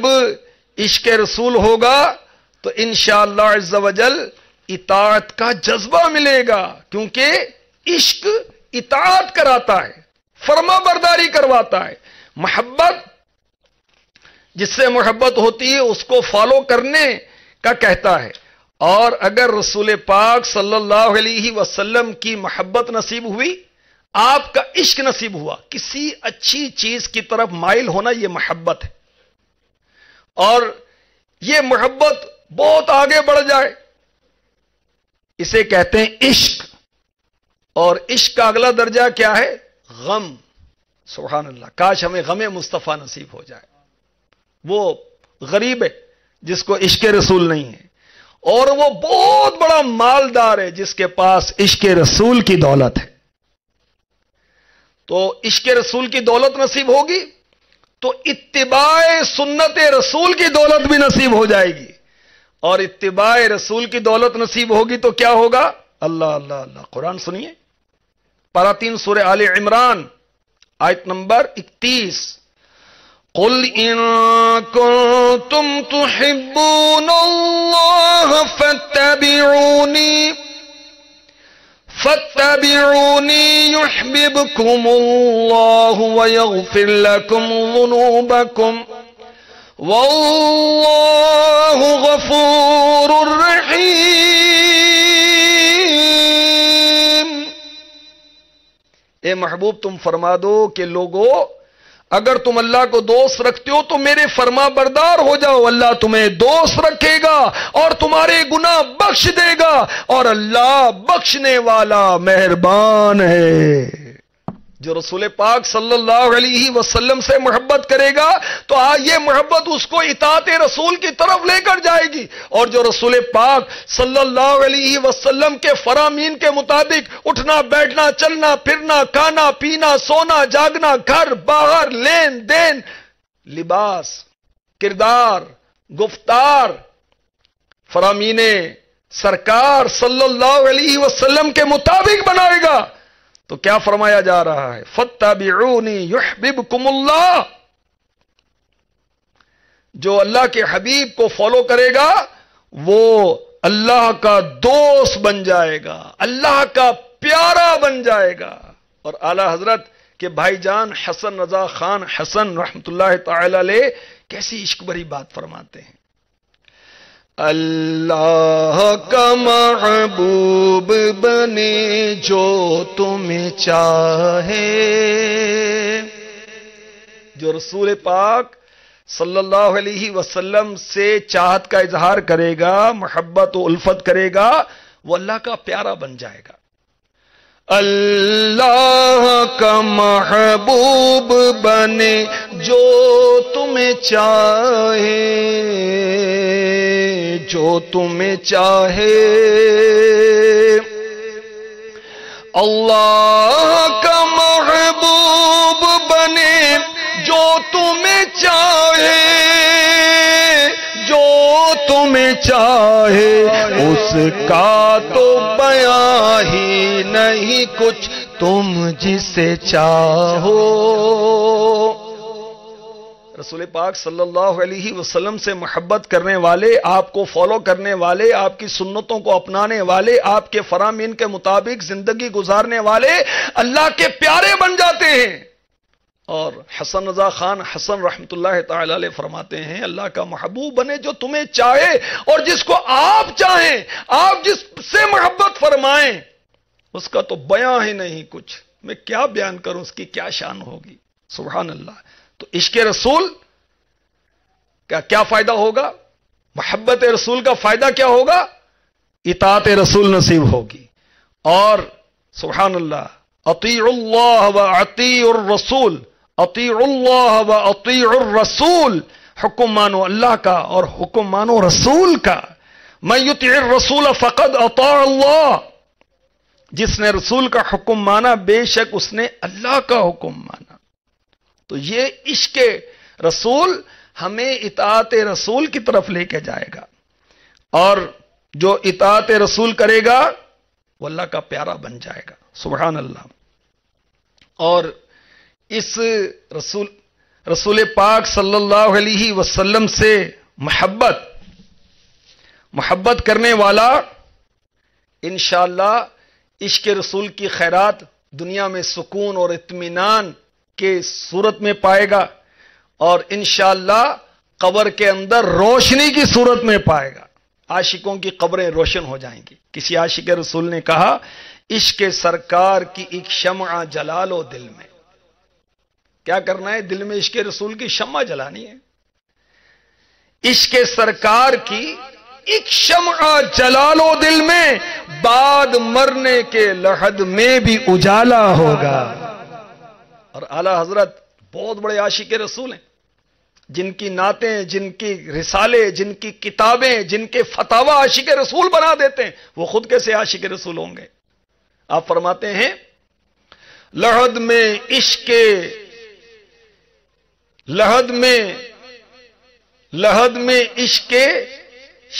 عشق رسول ہوگا تو انشاءاللہ عز و جل اطاعت کا جذبہ ملے گا، کیونکہ عشق اطاعت کراتا ہے، فرما برداری کرواتا ہے. محبت، جس سے محبت ہوتی ہے اس کو فالو کرنے کا کہتا ہے. اور اگر رسول پاک صلی اللہ علیہ وسلم کی محبت نصیب ہوئی، آپ کا عشق نصیب ہوا، کسی اچھی چیز کی طرف مائل ہونا یہ محبت ہے. اور یہ محبت بہت آگے بڑھ جائے، اسے کہتے ہیں عشق. اور عشق کا اگلا درجہ کیا ہے؟ غم. سبحان اللہ، کاش ہمیں غم مصطفیٰ نصیب ہو جائے. وہ غریب ہے جس کو عشق رسول نہیں ہے. اور وہ بہت بڑا مالدار ہے جس کے پاس عشق رسول کی دولت ہے. تو عشق رسول کی دولت نصیب ہوگی تو اتباع سنت رسول کی دولت بھی نصیب ہو جائے گی. اور اتباع رسول کی دولت نصیب ہوگی تو کیا ہوگا؟ اللہ اللہ اللہ. قرآن سنیے، پارہ 3 سورہ آل عمران آیت نمبر 31. قل ان کنتم تحبون اللہ فاتبعونی یحببکم اللہ ویغفر لکم ذنوبکم واللہ غفور رحیم. اے محبوب تم فرما دو کہ لوگو اگر تم اللہ کو دوست رکھتے ہو تو میرے فرما بردار ہو جاؤ. اللہ تمہیں دوست رکھے گا اور تمہارے گناہ بخش دے گا، اور اللہ بخشنے والا مہربان ہے. جو رسول پاک صلی اللہ علیہ وسلم سے محبت کرے گا تو یہ محبت اس کو اطاعت رسول کی طرف لے کر جائے گی. اور جو رسول پاک صلی اللہ علیہ وسلم کے فرامین کے مطابق اٹھنا بیٹھنا چلنا پھرنا کھانا پینا سونا جاگنا گھر باہر لین دین لباس کردار گفتار فرامین سرکار صلی اللہ علیہ وسلم کے مطابق بنائے گا تو کیا فرمایا جا رہا ہے؟ فاتبعونی یحببکم اللہ. جو اللہ کے حبیب کو فالو کرے گا وہ اللہ کا دوست بن جائے گا، اللہ کا پیارا بن جائے گا. اور اعلی حضرت کے بھائی جان حسن رضا خان حسن رحمت اللہ تعالی علیہ کیسی عشق بھری بات فرماتے ہیں. اللہ کا محبوب بنے جو تمہیں چاہے. جو رسول پاک صلی اللہ علیہ وسلم سے چاہت کا اظہار کرے گا، محبت و الفت کرے گا، وہ اللہ کا پیارا بن جائے گا. اللہ کا محبوب بنے جو تمہیں چاہے، جو تمہیں چاہے. اللہ کا محبوب بنے جو تمہیں چاہے، جو تمہیں چاہے اس کا تو بیان ہی نہیں کچھ تم جسے چاہو. رسول پاک صلی اللہ علیہ وسلم سے محبت کرنے والے، آپ کو فالو کرنے والے، آپ کی سنتوں کو اپنانے والے، آپ کے فرامین کے مطابق زندگی گزارنے والے اللہ کے پیارے بن جاتے ہیں. اور حسن رضا خان حسن رحمت اللہ تعالی علیہ فرماتے ہیں اللہ کا محبوب بنے جو تمہیں چاہے، اور جس کو آپ چاہیں، آپ جس سے محبت فرمائیں اس کا تو بیان ہی نہیں کچھ. میں کیا بیان کروں، اس کی کیا شان ہوگی. سبحان اللہ. تو عشق رسول کا کیا فائدہ ہوگا؟ محبت رسول کا فائدہ کیا ہوگا؟ اطاعت رسول نصیب ہوگی. اور سبحان اللہ، اطیعوا اللہ و اطیعوا الرسول، اطیعوا اللہ و اطیعوا الرسول. حکم مانو اللہ کا اور حکم مانو رسول کا. من یطع الرسول فقد اطاع اللہ. جس نے رسول کا حکم مانا بے شک اس نے اللہ کا حکم مانا. تو یہ عشق رسول ہمیں اطاعت رسول کی طرف لے کے جائے گا، اور جو اطاعت رسول کرے گا وہ اللہ کا پیارا بن جائے گا. سبحان اللہ. اور اس رسول پاک صلی اللہ علیہ وسلم سے محبت کرنے والا انشاءاللہ عشق رسول کی خیرات دنیا میں سکون اور اطمینان کے صورت میں پائے گا، اور انشاءاللہ قبر کے اندر روشنی کی صورت میں پائے گا. عاشقوں کی قبریں روشن ہو جائیں گی. کسی عاشق رسول نے کہا عشق سرکار کی ایک شمع جلا لو دل میں. کیا کرنا ہے؟ دل میں عشق رسول کی شمع جلانی ہے. عشق سرکار کی ایک شمع جلا لو دل میں، بعد مرنے کے لحد میں بھی اجالا ہوگا. اور اعلی حضرت بہت بڑے عاشق رسول ہیں. جن کی نعتیں، جن کی رسالے، جن کی کتابیں، جن کے فتاوی عاشق رسول بنا دیتے ہیں، وہ خود کیسے عاشق رسول ہوں گے؟ آپ فرماتے ہیں لحد میں عشق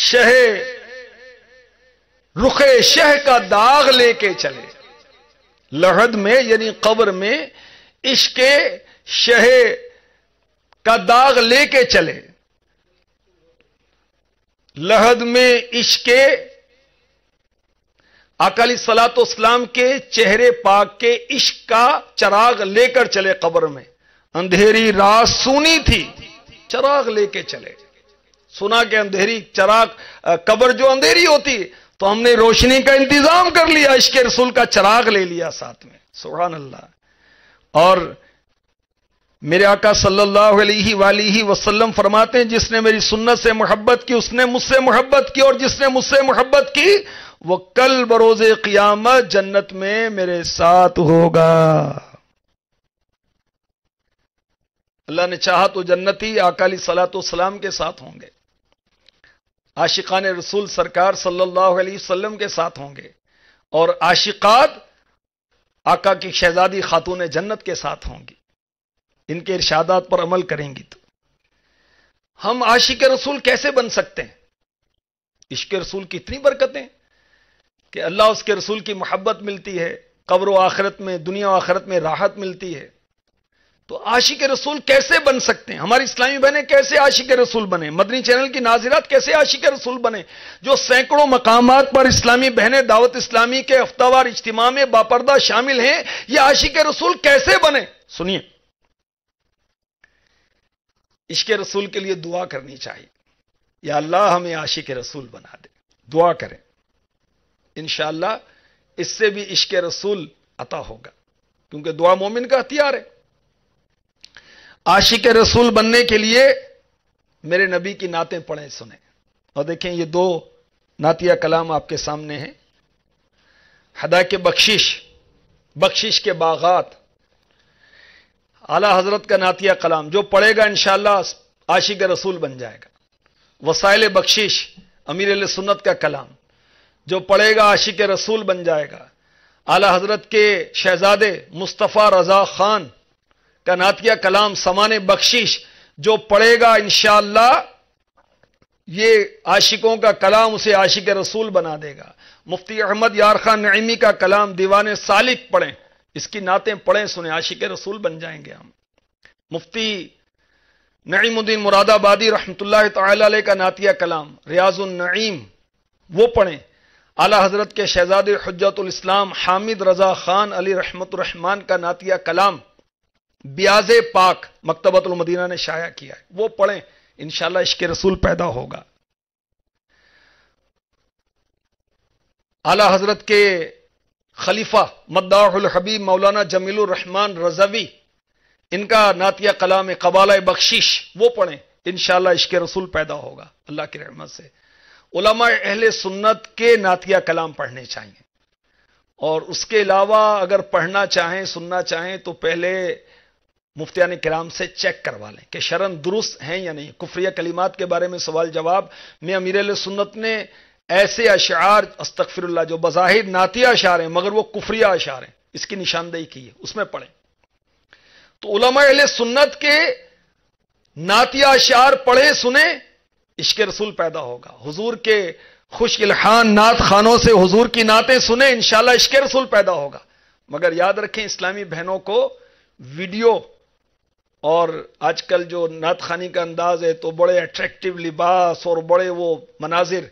شہ رخ شہ کا داغ لے کے چلے. لحد میں یعنی قبر میں عشق شہ کا داغ لے کے چلے. لحد میں عشق آقا علیہ الصلوۃ والسلام کے چہرے پاک کے عشق کا چراغ لے کر چلے قبر میں. اندھیری رات سونی تھی، چراغ لے کے چلے. سنا کہ اندھیری چراغ، قبر جو اندھیری ہوتی تو ہم نے روشنی کا انتظام کر لیا، عشق رسول کا چراغ لے لیا ساتھ میں. سبحان اللہ. اور میرے آقا صلی اللہ علیہ وآلہ وسلم فرماتے ہیں جس نے میری سنت سے محبت کی اس نے مجھ سے محبت کی، اور جس نے مجھ سے محبت کی وہ کل بروز قیامت جنت میں میرے ساتھ ہوگا. اللہ نے چاہا تو جنتی آقا علیہ الصلوۃ والسلام کے ساتھ ہوں گے، عاشقان رسول سرکار صلی اللہ علیہ وسلم کے ساتھ ہوں گے، اور عاشقات آقا کی شہزادی خاتون جنت کے ساتھ ہوں گی. ان کے ارشادات پر عمل کریں گی تو ہم عاشق رسول کیسے بن سکتے ہیں؟ عشق رسول کی اتنی برکتیں کہ اللہ اس کے رسول کی محبت ملتی ہے، قبر و آخرت میں، دنیا و آخرت میں راحت ملتی ہے. تو عاشق رسول کیسے بن سکتے ہیں؟ ہماری اسلامی بہنیں کیسے عاشق رسول بنے؟ مدنی چینل کی ناظرات کیسے عاشق رسول بنے؟ جو سینکڑوں مقامات پر اسلامی بہنیں دعوت اسلامی کے ہفتہ وار اجتماع میں باپردہ شامل ہیں، یہ عاشق رسول کیسے بنے؟ سنیے، عشق رسول کے لیے دعا کرنی چاہیے. یا اللہ ہمیں عاشق رسول بنا دے. دعا کریں، انشاءاللہ اس سے بھی عشق رسول عطا ہوگا، کیونکہ دعا مومن کا ہتھیار ہے. عاشق رسول بننے کے لیے میرے نبی کی نعتیں پڑھیں، سنیں. اور دیکھیں یہ دو نعتیہ کلام آپ کے سامنے ہیں. ہدا کے بخشش کے باغات، اعلی حضرت کا نعتیہ کلام جو پڑھے گا انشاءاللہ عاشق رسول بن جائے گا. وسائل بخشش امیر اہل سنت کا کلام جو پڑھے گا عاشق رسول بن جائے گا. اعلی حضرت کے شہزادے مصطفیٰ رضا خان کا نعتیہ کلام سمان بخشش جو پڑھے گا انشاءاللہ یہ عاشقوں کا کلام اسے عاشق رسول بنا دے گا. مفتی احمد یار خان نعیمی کا کلام دیوان سالک پڑھیں، اس کی نعتیں پڑھیں، سنیں، عاشق رسول بن جائیں گے ہم. مفتی نعیم الدین مراد آبادی رحمۃ اللہ تعالی علیہ کا نعتیہ کلام ریاض النعیم وہ پڑھیں. اعلی حضرت کے شہزادے حجت الاسلام حامد رضا خان علی رحمت الرحمان کا نعتیہ کلام بیاض پاک مکتبۃ المدینہ نے شائع کیا ہے، وہ پڑھیں، انشاءاللہ عشق رسول پیدا ہوگا. اعلی حضرت کے خلیفہ مداح الحبیب مولانا جمیل الرحمان رضوی ان کا نعتیہ کلام قبالہ بخشش وہ پڑھیں، انشاءاللہ عشق رسول پیدا ہوگا اللہ کی رحمت سے. علماء اہل سنت کے نعتیہ کلام پڑھنے چاہیے، اور اس کے علاوہ اگر پڑھنا چاہیں سننا چاہیں تو پہلے مفتیان کرام سے چیک کروا لیں کہ شرعاً درست ہیں یا نہیں. کفریہ کلمات کے بارے میں سوال جواب میں امیر اہل سنت نے ایسے اشعار استغفر اللہ جو بظاہر نعتیہ اشعار ہیں مگر وہ کفریہ اشعار ہیں اس کی نشاندہی کی ہے، اس میں پڑھیں. تو علماء اہل سنت کے نعتیہ اشعار پڑھیں سنیں، عشق رسول پیدا ہوگا. حضور کے خوش الحان نعت خانوں سے حضور کی نعتیں سنیں، انشاءاللہ عشق رسول پیدا ہوگا. مگر یاد رکھیں اسلامی بہنوں کو ویڈیو اور آج کل جو نعت خوانی کا انداز ہے تو بڑے اٹریکٹیو لباس اور بڑے وہ مناظر،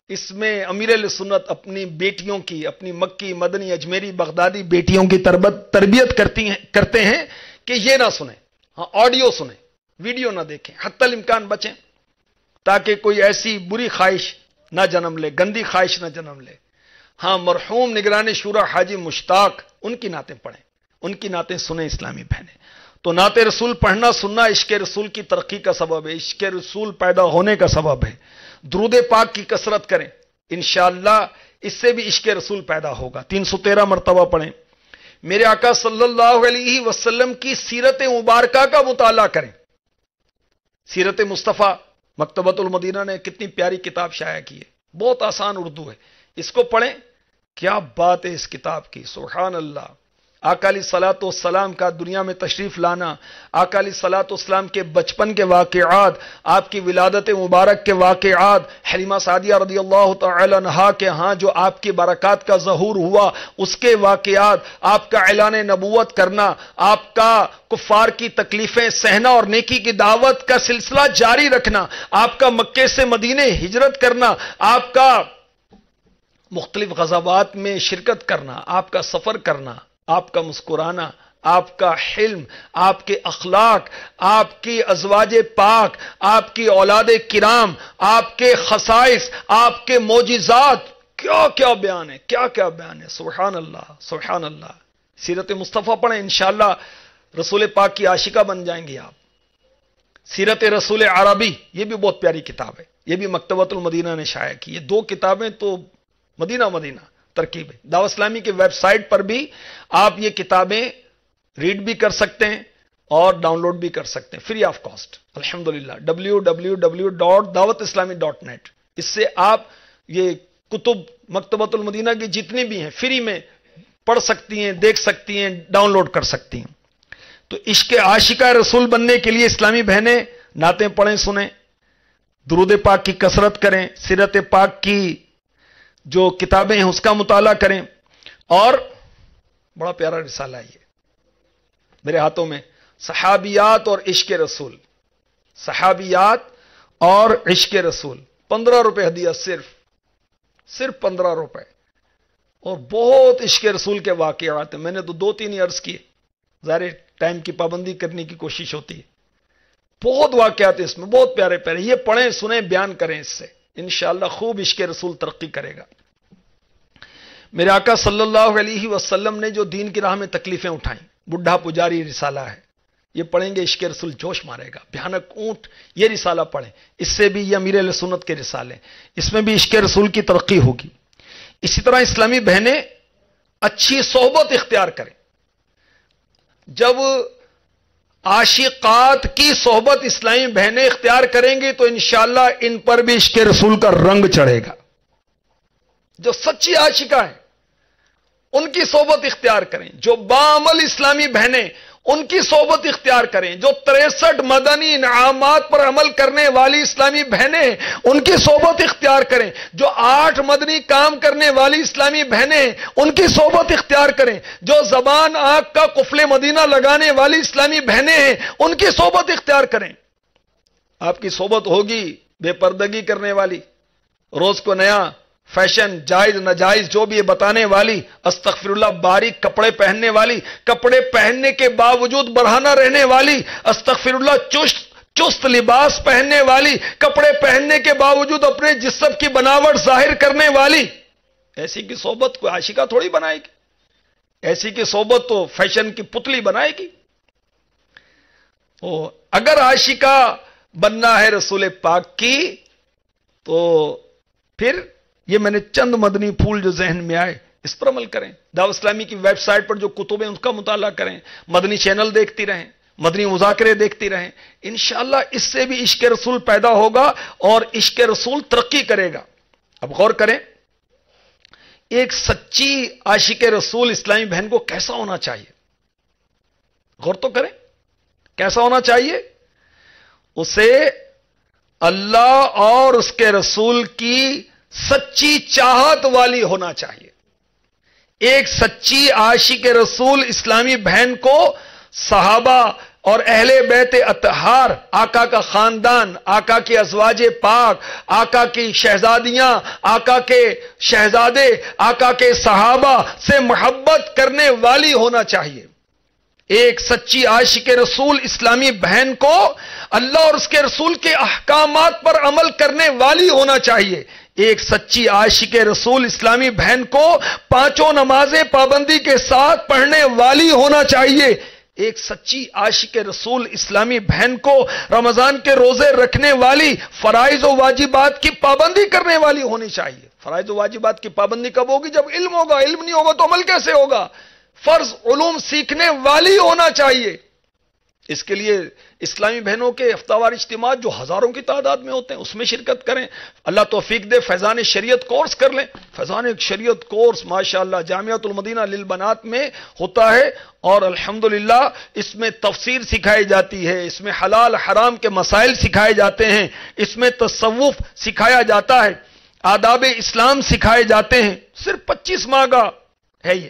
اس میں امیر اہل سنت اپنی بیٹیوں کی، اپنی مکی مدنی اجمیری بغدادی بیٹیوں کی تربیت کرتے ہیں کہ یہ نہ سنیں، ہاں آڈیو سنیں، ویڈیو نہ دیکھیں، حتی الامکان بچیں تاکہ کوئی ایسی بری خواہش نہ جنم لے، گندی خواہش نہ جنم لے. ہاں مرحوم نگران شورا حاجی مشتاق ان کی نعتیں پڑھیں، ان کی نعتیں سنیں اسلامی بہنیں. تو نعت رسول پڑھنا سننا عشق رسول کی ترقی کا سبب ہے، عشق رسول پیدا ہونے کا سبب ہے. درود پاک کی کثرت کریں، انشاءاللہ اس سے بھی عشق رسول پیدا ہوگا. 313 مرتبہ پڑھیں. میرے آقا صلی اللہ علیہ وسلم کی سیرت مبارکہ کا مطالعہ کریں. سیرت مصطفیٰ مکتبۃ المدینہ نے کتنی پیاری کتاب شائع کی ہے، بہت آسان اردو ہے، اس کو پڑھیں، کیا بات ہے اس کتاب کی، سبحان اللہ۔ آقا علیہ الصلوۃ والسلام کا دنیا میں تشریف لانا، آقا علیہ الصلوۃ والسلام کے بچپن کے واقعات، آپ کی ولادت مبارک کے واقعات، حلیمہ سعدیہ رضی اللہ تعالی عنہا کے ہاں جو آپ کی برکات کا ظہور ہوا اس کے واقعات، آپ کا اعلان نبوت کرنا، آپ کا کفار کی تکلیفیں سہنا اور نیکی کی دعوت کا سلسلہ جاری رکھنا، آپ کا مکے سے مدینے ہجرت کرنا، آپ کا مختلف غزوات میں شرکت کرنا، آپ کا سفر کرنا، آپ کا مسکرانا، آپ کا حلم، آپ کے اخلاق، آپ کی ازواج پاک، آپ کی اولاد کرام، آپ کے خصائص، آپ کے معجزات، کیا کیا بیان ہے، کیا کیا بیان ہے، سبحان اللہ سبحان اللہ۔ سیرت مصطفیٰ پڑھیں، انشاءاللہ رسول پاک کی عاشقہ بن جائیں گے آپ۔ سیرت رسول عربی، یہ بھی بہت پیاری کتاب ہے، یہ بھی مکتبۃ المدینہ نے شائع کی، یہ دو کتابیں تو مدینہ مدینہ ترکیب ہے۔ دعوت اسلامی کی ویب سائٹ پر بھی آپ یہ کتابیں ریڈ بھی کر سکتے ہیں اور ڈاؤن لوڈ بھی کر سکتے ہیں فری آف کاسٹ، الحمدللہ www.dawatislami.net۔ اس سے آپ یہ کتب مکتبۃ المدینہ کی جتنی بھی ہیں فری میں پڑھ سکتی ہیں، دیکھ سکتی ہیں، ڈاؤن لوڈ کر سکتی ہیں۔ تو عشق عاشقہ رسول بننے کے لیے اسلامی بہنیں نعتیں پڑھیں، سنیں، درود پاک کی کثرت کریں، سیرت پاک کی جو کتابیں ہیں اس کا مطالعہ کریں، اور بڑا پیارا رسالہ ہے یہ میرے ہاتھوں میں، صحابیات اور عشق رسول، صحابیات اور عشق رسول، 15 روپے ہدیہ، صرف 15 روپے، اور بہت عشق رسول کے واقعات ہیں۔ میں نے تو 2-3 ہی عرض کیے، ظاہر ٹائم کی پابندی کرنے کی کوشش ہوتی ہے، بہت واقعات ہیں اس میں، بہت پیارے پیارے، یہ پڑھیں، سنیں، بیان کریں، اس سے انشاءاللہ خوب عشق رسول ترقی کرے گا۔ میرے آقا صلی اللہ علیہ وسلم نے جو دین کی راہ میں تکلیفیں اٹھائیں، بڈھا پجاری رسالہ ہے، یہ پڑھیں گے عشق رسول جوش مارے گا۔ بھیانک اونٹ، یہ رسالہ پڑھیں، اس سے بھی یہ امیر اہل سنت کے رسالے، اس میں بھی عشق رسول کی ترقی ہوگی۔ اسی طرح اسلامی بہنیں اچھی صحبت اختیار کریں، جب عاشقات کی صحبت اسلامی بہنیں اختیار کریں گی تو انشاءاللہ ان پر بھی عشق رسول کا رنگ چڑھے گا۔ جو سچی عاشقہ ہیں ان کی صحبت اختیار کریں، جو بعمل اسلامی بہنیں ان کی صحبت اختیار کریں، جو 63 مدنی انعامات پر عمل کرنے والی اسلامی بہنیں ان کی صحبت اختیار کریں، جو 8 مدنی کام کرنے والی اسلامی بہنیں ان کی صحبت اختیار کریں، جو زبان آنکھ کا قفل مدینہ لگانے والی اسلامی بہنیں ہیں ان کی صحبت اختیار کریں۔ آپ کی صحبت ہوگی بے پردگی کرنے والی، روز کو نیا فیشن، جائز ناجائز جو بھی بتانے والی، استغفر اللہ، باریک کپڑے پہننے والی، کپڑے پہننے کے باوجود برہنہ رہنے والی، استغفر اللہ، چست لباس پہننے والی، کپڑے پہننے کے باوجود اپنے جسم کی بناوٹ ظاہر کرنے والی، ایسی کی صحبت کوئی عاشقہ تھوڑی بنائے گی، ایسی کی صحبت تو فیشن کی پتلی بنائے گی۔ اگر عاشقہ بننا ہے رسول پاک کی تو پھر یہ میں نے چند مدنی پھول جو ذہن میں آئے اس پر عمل کریں۔ دعوت اسلامی کی ویب سائٹ پر جو کتب ہیں ان کا مطالعہ کریں، مدنی چینل دیکھتی رہیں، مدنی مذاکرے دیکھتی رہیں، انشاءاللہ اس سے بھی عشق رسول پیدا ہوگا اور عشق رسول ترقی کرے گا۔ اب غور کریں، ایک سچی عاشق رسول اسلامی بہن کو کیسا ہونا چاہیے؟ غور تو کریں، کیسا ہونا چاہیے؟ اسے اللہ اور اس کے رسول کی سچی چاہت والی ہونا چاہیے۔ ایک سچی عاشق رسول اسلامی بہن کو صحابہ اور اہل بیت اطہار، آقا کا خاندان، آقا کے ازواج پاک، آقا کی شہزادیاں، آقا کے شہزادے، آقا کے صحابہ سے محبت کرنے والی ہونا چاہیے۔ ایک سچی عاشق رسول اسلامی بہن کو اللہ اور اس کے رسول کے احکامات پر عمل کرنے والی ہونا چاہیے۔ ایک سچی عاشق رسول اسلامی بہن کو 5 نمازیں پابندی کے ساتھ پڑھنے والی ہونا چاہیے۔ ایک سچی عاشق رسول اسلامی بہن کو رمضان کے روزے رکھنے والی، فرائض و واجبات کی پابندی کرنے والی ہونی چاہیے۔ فرائض و واجبات کی پابندی کب ہوگی؟ جب علم ہوگا، علم نہیں ہوگا تو عمل کیسے ہوگا؟ فرض علوم سیکھنے والی ہونا چاہیے۔ اس کے لیے اسلامی بہنوں کے ہفتہ وار اجتماعات جو ہزاروں کی تعداد میں ہوتے ہیں اس میں شرکت کریں. اللہ توفیق دے فیضان شریعت کورس کر لیں. فیضان شریعت کورس ماشاءاللہ جامعۃ المدینہ للبنات میں ہوتا ہے اور الحمدللہ اس میں تفسیر سکھائی جاتی ہے, اس میں حلال حرام کے مسائل سکھائے جاتے ہیں, اس میں تصوف سکھایا جاتا ہے, آداب اسلام سکھائے جاتے ہیں. صرف 25 ماہ کا ہے یہ,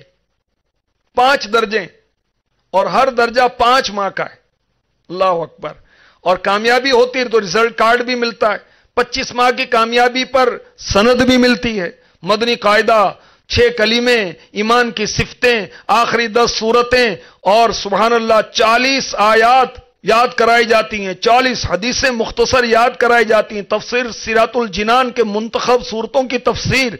5 درجے اور ہر درجہ 5 ماہ کا ہے. اللہ اکبر. اور کامیابی ہوتی ہے تو ریزلٹ کارڈ بھی ملتا ہے. 25 ماہ کی کامیابی پر سند بھی ملتی ہے. مدنی قاعدہ, 6 کلمے, ایمان کی صفتیں, آخری 10 سورتیں اور سبحان اللہ 40 آیات یاد کرائی جاتی ہیں, 40 حدیثیں مختصر یاد کرائی جاتی ہیں, تفسیر سیرات الجنان کے منتخب صورتوں کی تفسیر,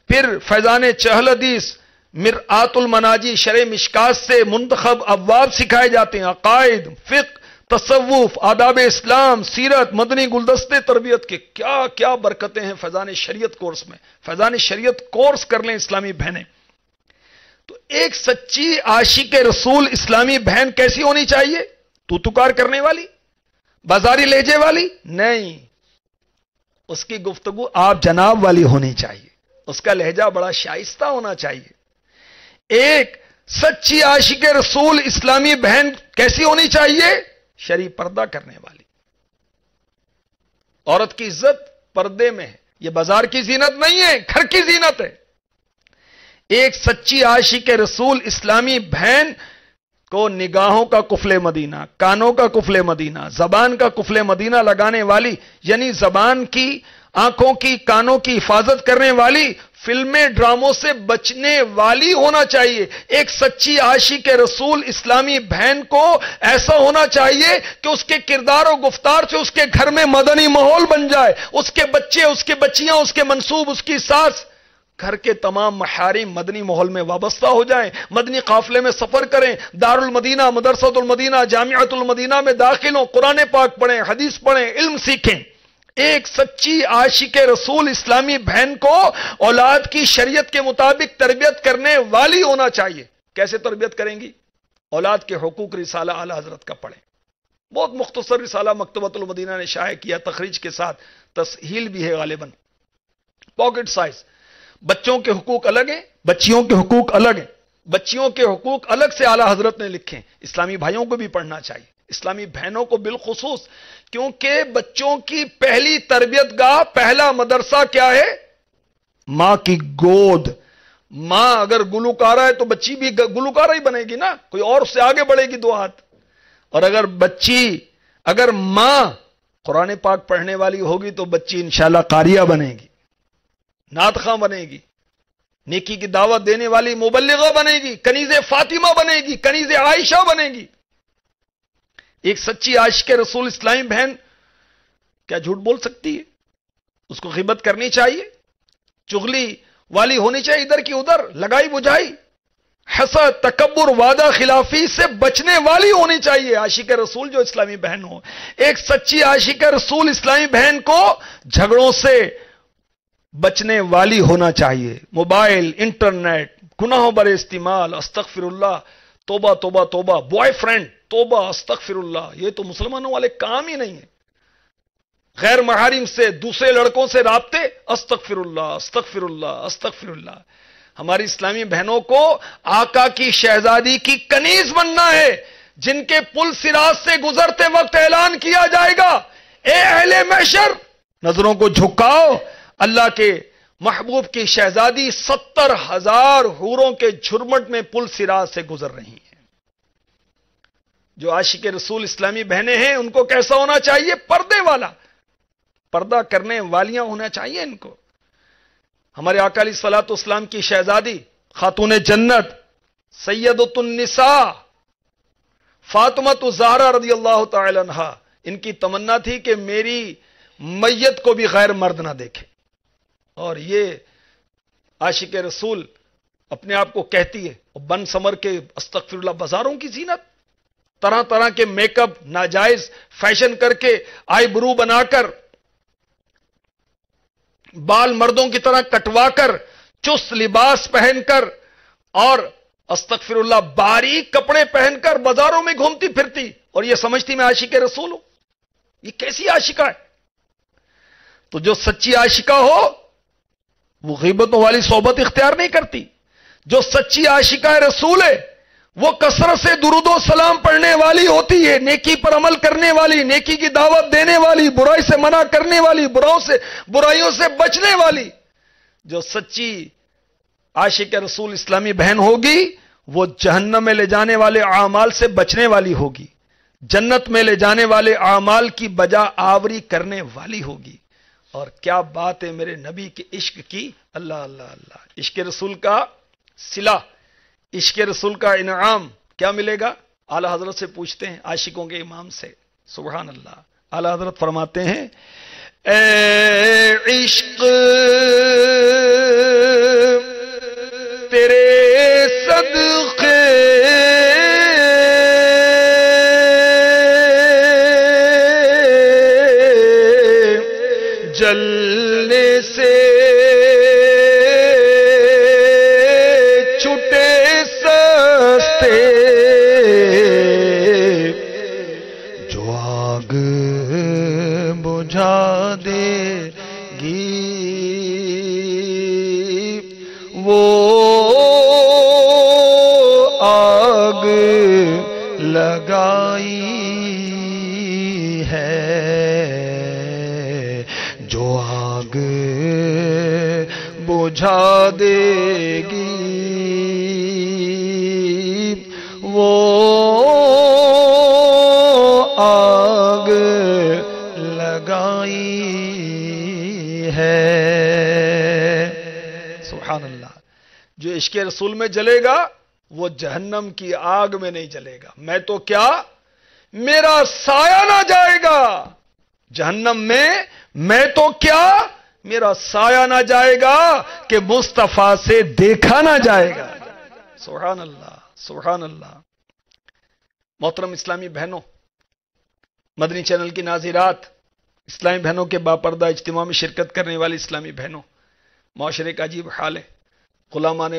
پھر فیضان چہل حدیث, مرآت المناجی شرح مشکات سے منتخب ابواب سکھائے جاتے ہیں, عقائد, فقہ, تصوف, آداب اسلام, سیرت, مدنی گلدستے تربیت کے کیا کیا برکتیں ہیں فیضان شریعت کورس میں. فیضان شریعت کورس کر لیں اسلامی بہنیں. تو ایک سچی عاشق رسول اسلامی بہن کیسی ہونی چاہیے؟ توتکار کرنے والی, بازاری لہجے والی نہیں, اس کی گفتگو آپ جناب والی ہونی چاہیے, اس کا لہجہ بڑا شائستہ ہونا چاہیے. ایک سچی عاشق رسول اسلامی بہن کیسی ہونی چاہیے؟ شرعی پردہ کرنے والی. عورت کی عزت پردے میں ہے, یہ بازار کی زینت نہیں ہے, گھر کی زینت ہے. ایک سچی عاشق رسول اسلامی بہن کو نگاہوں کا قفل مدینہ, کانوں کا قفل مدینہ, زبان کا قفل مدینہ لگانے والی, یعنی زبان کی, آنکھوں کی, کانوں کی حفاظت کرنے والی, فلمیں ڈراموں سے بچنے والی ہونا چاہیے. ایک سچی عاشق رسول اسلامی بہن کو ایسا ہونا چاہیے کہ اس کے کردار و گفتار سے اس کے گھر میں مدنی ماحول بن جائے, اس کے بچے, اس کے بچیاں, اس کے منسوب, اس کی ساس, گھر کے تمام محارم مدنی ماحول میں وابستہ ہو جائیں, مدنی قافلے میں سفر کریں, دار المدینہ, مدرسۃ المدینہ, جامعۃ المدینہ میں داخل ہوں, قرآن پاک پڑھیں, حدیث پڑھیں, علم سیکھیں. ایک سچی عاشق رسول اسلامی بہن کو اولاد کی شریعت کے مطابق تربیت کرنے والی ہونا چاہیے. کیسے تربیت کریں گی؟ اولاد کے حقوق رسالہ اعلی حضرت کا پڑھیں. بہت مختصر رسالہ مکتبۃ المدینہ نے شائع کیا, تخریج کے ساتھ, تسہیل بھی ہے غالباً, پاکٹ سائز. بچوں کے حقوق الگ ہیں, بچیوں کے حقوق الگ ہیں. بچیوں کے حقوق الگ سے اعلی حضرت نے لکھے. اسلامی بھائیوں کو بھی پڑھنا چاہیے, اسلامی بہنوں کو بالخصوص, کیونکہ بچوں کی پہلی تربیت گاہ, پہلا مدرسہ کیا ہے؟ ماں کی گود. ماں اگر گلوکارہ ہے تو بچی بھی گلوکارہ ہی بنے گی نا, کوئی اور اس سے آگے بڑھے گی 2 ہاتھ. اور اگر ماں قرآن پاک پڑھنے والی ہوگی تو بچی انشاءاللہ قاریہ بنے گی, نعت خواں بنے گی, نیکی کی دعوت دینے والی مبلغہ بنے گی, کنیز فاطمہ بنے گی, کنیز عائشہ بنے گی. ایک سچی عاشق رسول اسلامی بہن کیا جھوٹ بول سکتی ہے؟ اس کو غیبت کرنی چاہیے, چغلی والی ہونی چاہیے, ادھر کی ادھر, لگائی بجھائی, حسد, تکبر, وعدہ خلافی سے بچنے والی ہونی چاہیے عاشق رسول جو اسلامی بہن ہو. ایک سچی عاشق رسول اسلامی بہن کو جھگڑوں سے بچنے والی ہونا چاہیے. موبائل, انٹرنیٹ, گناہوں بر استعمال, استغفر اللہ, توبہ توبہ توبہ, بوائے فرینڈ, توبہ, استغفر اللہ, یہ تو مسلمانوں والے کام ہی نہیں ہے. غیر محارم سے, دوسرے لڑکوں سے رابطے, استغفر اللہ, استغفر اللہ, استغفر اللہ. ہماری اسلامی بہنوں کو آقا کی شہزادی کی کنیز بننا ہے, جن کے پل صراط سے گزرتے وقت اعلان کیا جائے گا, اے اہل محشر نظروں کو جھکاؤ, اللہ کے محبوب کی شہزادی 70,000 حوروں کے جھرمٹ میں پل صراط سے گزر رہی ہیں. جو عاشق رسول اسلامی بہنیں ہیں ان کو کیسا ہونا چاہیے؟ پردے والا, پردہ کرنے والیاں ہونا چاہیے ان کو. ہمارے آقا علیہ الصلوۃ والسلام کی شہزادی, خاتون جنت, سیدۃ النساء فاطمہ الزہرا رضی اللہ تعالی عنہا, ان کی تمنا تھی کہ میری میت کو بھی غیر مرد نہ دیکھے. اور یہ عاشق رسول اپنے آپ کو کہتی ہے, اور بن سمر کے استغفر اللہ, بازاروں کی زینت, طرح طرح کے میک اپ, ناجائز فیشن کر کے, آئی برو بنا کر, بال مردوں کی طرح کٹوا کر, چست لباس پہن کر, اور استغفر اللہ باریک کپڑے پہن کر بازاروں میں گھومتی پھرتی. اور یہ سمجھتی میں عاشق رسول ہوں. یہ کیسی عاشقہ ہے؟ تو جو سچی عاشقہ ہو وہ غیبتوں والی صحبت اختیار نہیں کرتی. جو سچی عاشقہ رسول ہے وہ کثرت سے درود و سلام پڑھنے والی ہوتی ہے، نیکی پر عمل کرنے والی، نیکی کی دعوت دینے والی، برائی سے منع کرنے والی، برائیوں سے بچنے والی. جو سچی عاشق رسول اسلامی بہن ہوگی وہ جہنم میں لے جانے والے اعمال سے بچنے والی ہوگی، جنت میں لے جانے والے اعمال کی بجا آوری کرنے والی ہوگی. اور کیا بات ہے میرے نبی کے عشق کی. اللہ اللہ اللہ. عشق رسول کا صلہ، عشق رسول کا انعام کیا ملے گا؟ اعلی حضرت سے پوچھتے ہیں، عاشقوں کے امام سے. سبحان اللہ. اعلی حضرت فرماتے ہیں اے عشق تیرے صدقے جلنے سے چھٹے سستے، جو آگ بجھا دے گی وہ آگ لگائی ہے، جو آگ بجھا دے گی وہ آگ لگائی ہے. سبحان اللہ. جو عشق رسول میں جلے گا وہ جہنم کی آگ میں نہیں جلے گا. میں تو کیا میرا سایہ نہ جائے گا جہنم میں تو کیا میرا سایہ نہ جائے گا کہ مصطفیٰ سے دیکھا نہ جائے گا. سبحان اللہ سبحان اللہ. محترم اسلامی بہنوں، مدنی چینل کی ناظرات، اسلامی بہنوں کے باپردہ اجتماع میں شرکت کرنے والی اسلامی بہنوں، معاشرے کا عجیب حال ہے. غلامان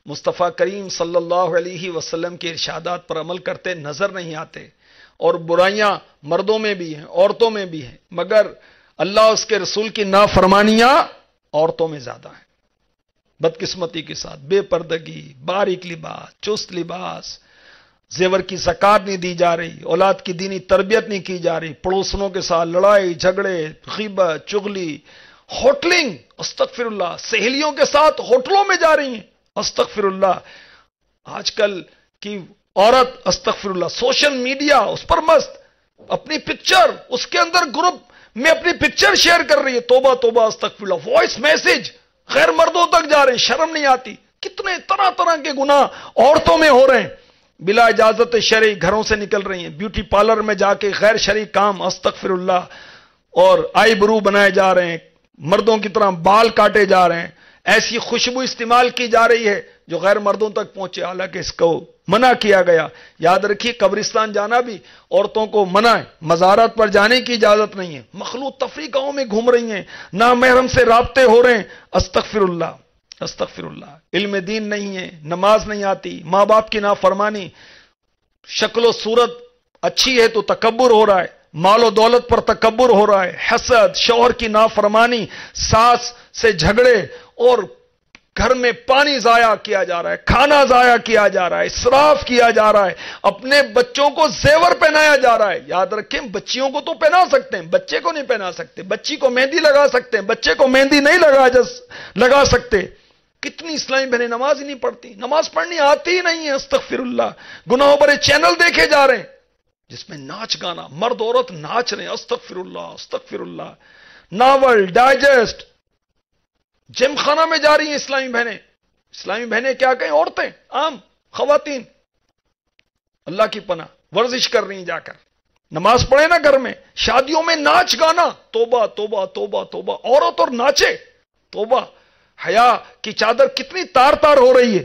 مصطفیٰ کریم صلی اللہ علیہ وسلم کے ارشادات پر عمل کرتے نظر نہیں آتے، اور برائیاں مردوں میں بھی ہیں عورتوں میں بھی ہیں، مگر اللہ اس کے رسول کی نافرمانیاں عورتوں میں زیادہ ہیں. بدقسمتی کے ساتھ بے پردگی، باریک لباس، چست لباس، زیور کی زکات نہیں دی جا رہی، اولاد کی دینی تربیت نہیں کی جا رہی، پڑوسنوں کے ساتھ لڑائی جھگڑے، غیبت، چغلی، ہوٹلنگ، استغفر اللہ، سہیلیوں کے ساتھ ہوٹلوں میں جا رہی ہیں، استغفر اللہ. آج کل کی عورت استغفر اللہ سوشل میڈیا اس پر مست، اپنی پکچر اس کے اندر گروپ میں اپنی پکچر شیئر کر رہی ہے. توبہ توبہ استغفر اللہ. وائس میسج غیر مردوں تک جا رہے ہیں، شرم نہیں آتی. کتنے طرح طرح کے گناہ عورتوں میں ہو رہے ہیں، بلا اجازت شرعی گھروں سے نکل رہی ہیں، بیوٹی پارلر میں جا کے غیر شرعی کام، استغفر اللہ، اور آئی برو بنائے جا رہے ہیں، مردوں کی طرح بال کاٹے جا رہے ہیں، ایسی خوشبو استعمال کی جا رہی ہے جو غیر مردوں تک پہنچے، حالانکہ اس کو منع کیا گیا. یاد رکھیے قبرستان جانا بھی عورتوں کو منع ہے، مزارات پر جانے کی اجازت نہیں ہے. مخلوط تفریقوں میں گھوم رہی ہیں، نامحرم سے رابطے ہو رہے ہیں، استغفر اللہ استغفر اللہ. علم دین نہیں ہے، نماز نہیں آتی، ماں باپ کی نافرمانی، شکل و صورت اچھی ہے تو تکبر ہو رہا ہے، مال و دولت پر تکبر ہو رہا ہے، حسد، شوہر کی نافرمانی، ساس سے جھگڑے، اور گھر میں پانی ضائع کیا جا رہا ہے، کھانا ضائع کیا جا رہا ہے، اسراف کیا جا رہا ہے، اپنے بچوں کو زیور پہنایا جا رہا ہے. یاد رکھیں بچیوں کو تو پہنا سکتے ہیں، بچے کو نہیں پہنا سکتے. بچی کو مہندی لگا سکتے ہیں، بچے کو مہندی نہیں لگا سکتے. کتنی اسلامی بہنیں نماز ہی نہیں پڑھتی، نماز پڑھنی آتی ہی نہیں ہے، استغفر اللہ. گناہوں بھرے چینل دیکھے جا رہے ہیں جس میں ناچ گانا، مرد عورت ناچ رہے ہیں، استغفر اللہ استغفر اللہ. ناول، ڈائجسٹ، جم خانہ میں جا رہی ہیں اسلامی بہنیں کیا کہیں، عورتیں، عام خواتین اللہ کی پناہ ورزش کر رہی ہیں، جا کر نماز پڑھے نا گھر میں، شادیوں میں ناچ گانا، توبہ توبہ توبہ توبہ. عورت اور ناچے، توبہ. حیا کی چادر کتنی تار تار ہو رہی ہے،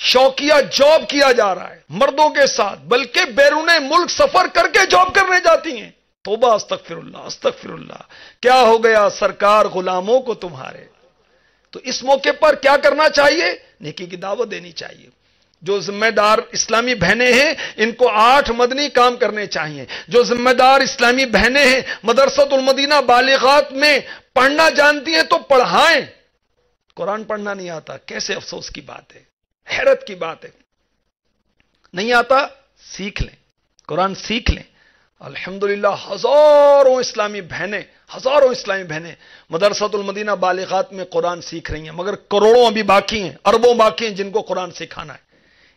شوقیہ جاب کیا جا رہا ہے مردوں کے ساتھ، بلکہ بیرون ملک سفر کر کے جاب کرنے جاتی ہیں. توبہ استغفر اللہ استغفر اللہ. کیا ہو گیا سرکار غلاموں کو تمہارے. تو اس موقع پر کیا کرنا چاہیے؟ نیکی کی دعوت دینی چاہیے. جو ذمہ دار اسلامی بہنیں ہیں ان کو 8 مدنی کام کرنے چاہیے. جو ذمہ دار اسلامی بہنیں ہیں مدرسۃ المدینہ بالغات میں پڑھنا جانتی ہیں تو پڑھائیں. قرآن پڑھنا نہیں آتا، کیسے افسوس کی بات ہے، حیرت کی بات ہے. نہیں آتا سیکھ لیں، قرآن سیکھ لیں. الحمدللہ ہزاروں اسلامی بہنیں مدرسۃ المدینہ بالغات میں قرآن سیکھ رہی ہیں، مگر کروڑوں ابھی باقی ہیں، اربوں باقی ہیں جن کو قرآن سکھانا ہے.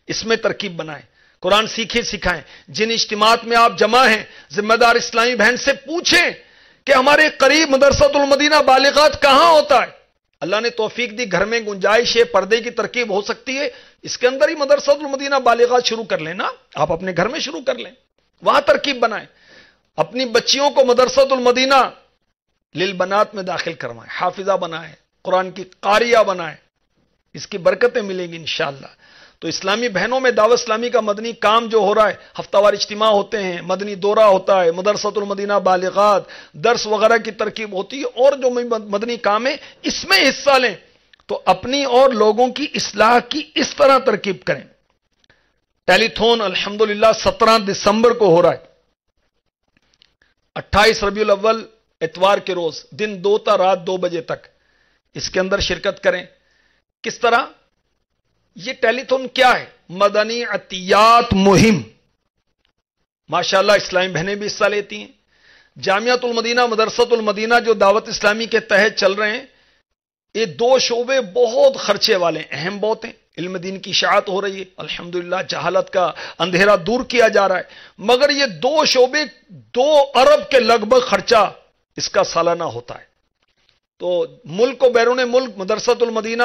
اس میں ترکیب بنائیں، قرآن سیکھیں سکھائیں. جن اجتماعات میں آپ جمع ہیں ذمہ دار اسلامی بہن سے پوچھیں کہ ہمارے قریب مدرسۃ المدینہ بالغات کہاں ہوتا ہے. اللہ نے توفیق دی، گھر میں گنجائش ہے، پردے کی ترکیب ہو سکتی ہے، اس کے اندر ہی مدرسۃ المدینہ بالغات شروع کر لیں نا. آپ اپنے گھر میں شروع کر لیں، وہاں ترکیب بنائیں. اپنی بچیوں کو مدرسۃ المدینہ للبنات میں داخل کروائیں، حافظہ بنائیں، قرآن کی قاریہ بنائیں. اس کی برکتیں ملیں گی انشاءاللہ. تو اسلامی بہنوں میں دعوت اسلامی کا مدنی کام جو ہو رہا ہے، ہفتہ وار اجتماع ہوتے ہیں، مدنی دورہ ہوتا ہے، مدرسۃ المدینہ بالغات درس وغیرہ کی ترکیب ہوتی ہے، اور جو مدنی کام ہے اس میں حصہ لیں. تو اپنی اور لوگوں کی اصلاح کی اس طرح ترکیب کریں. ٹیلی تھون الحمدللہ 17 دسمبر کو ہو رہا ہے، 28 ربیع الاول اتوار کے روز دن 2 تا رات 2 بجے تک. اس کے اندر شرکت کریں. کس طرح؟ یہ ٹیلی تھون کیا ہے؟ مدنی عطیات مہم. ماشاءاللہ اسلامی بہنیں بھی حصہ لیتی ہیں. جامعۃ المدینہ مدرسۃ المدینہ جو دعوت اسلامی کے تحت چل رہے ہیں، یہ 2 شعبے بہت خرچے والے اہم بہت ہیں. علم دین کی اشاعت ہو رہی ہے، الحمدللہ جہالت کا اندھیرا دور کیا جا رہا ہے، مگر یہ 2 شعبے 2 ارب کے لگ بھگ خرچہ اس کا سالانہ ہوتا ہے. تو ملک و بیرون ملک مدرسۃ المدینہ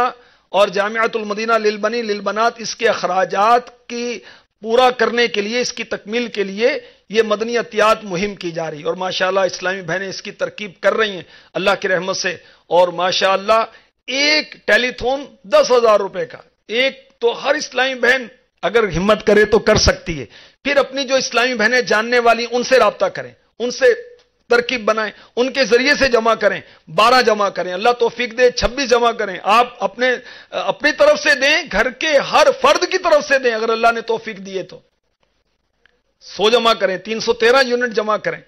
اور جامعۃ المدینہ للبنات اس کے اخراجات کی پورا کرنے کے لیے، اس کی تکمیل کے لیے یہ مدنی عطیات مہم کی جا رہی ہے. اور ماشاءاللہ اسلامی بہنیں اس کی ترکیب کر رہی ہیں اللہ کی رحمت سے. اور ماشاءاللہ ایک ٹیلی تھون 10,000 روپے کا، ایک تو ہر اسلامی بہن اگر ہمت کرے تو کر سکتی ہے. پھر اپنی جو اسلامی بہنیں جاننے والی ان سے رابطہ کریں، ان سے ترکیب بنائیں، ان کے ذریعے سے جمع کریں. 12 جمع کریں، اللہ توفیق دے 26 جمع کریں. آپ اپنی طرف سے دیں، گھر کے ہر فرد کی طرف سے دیں اگر اللہ نے توفیق دیے تو. 100 جمع کریں، 313 یونٹ جمع کریں.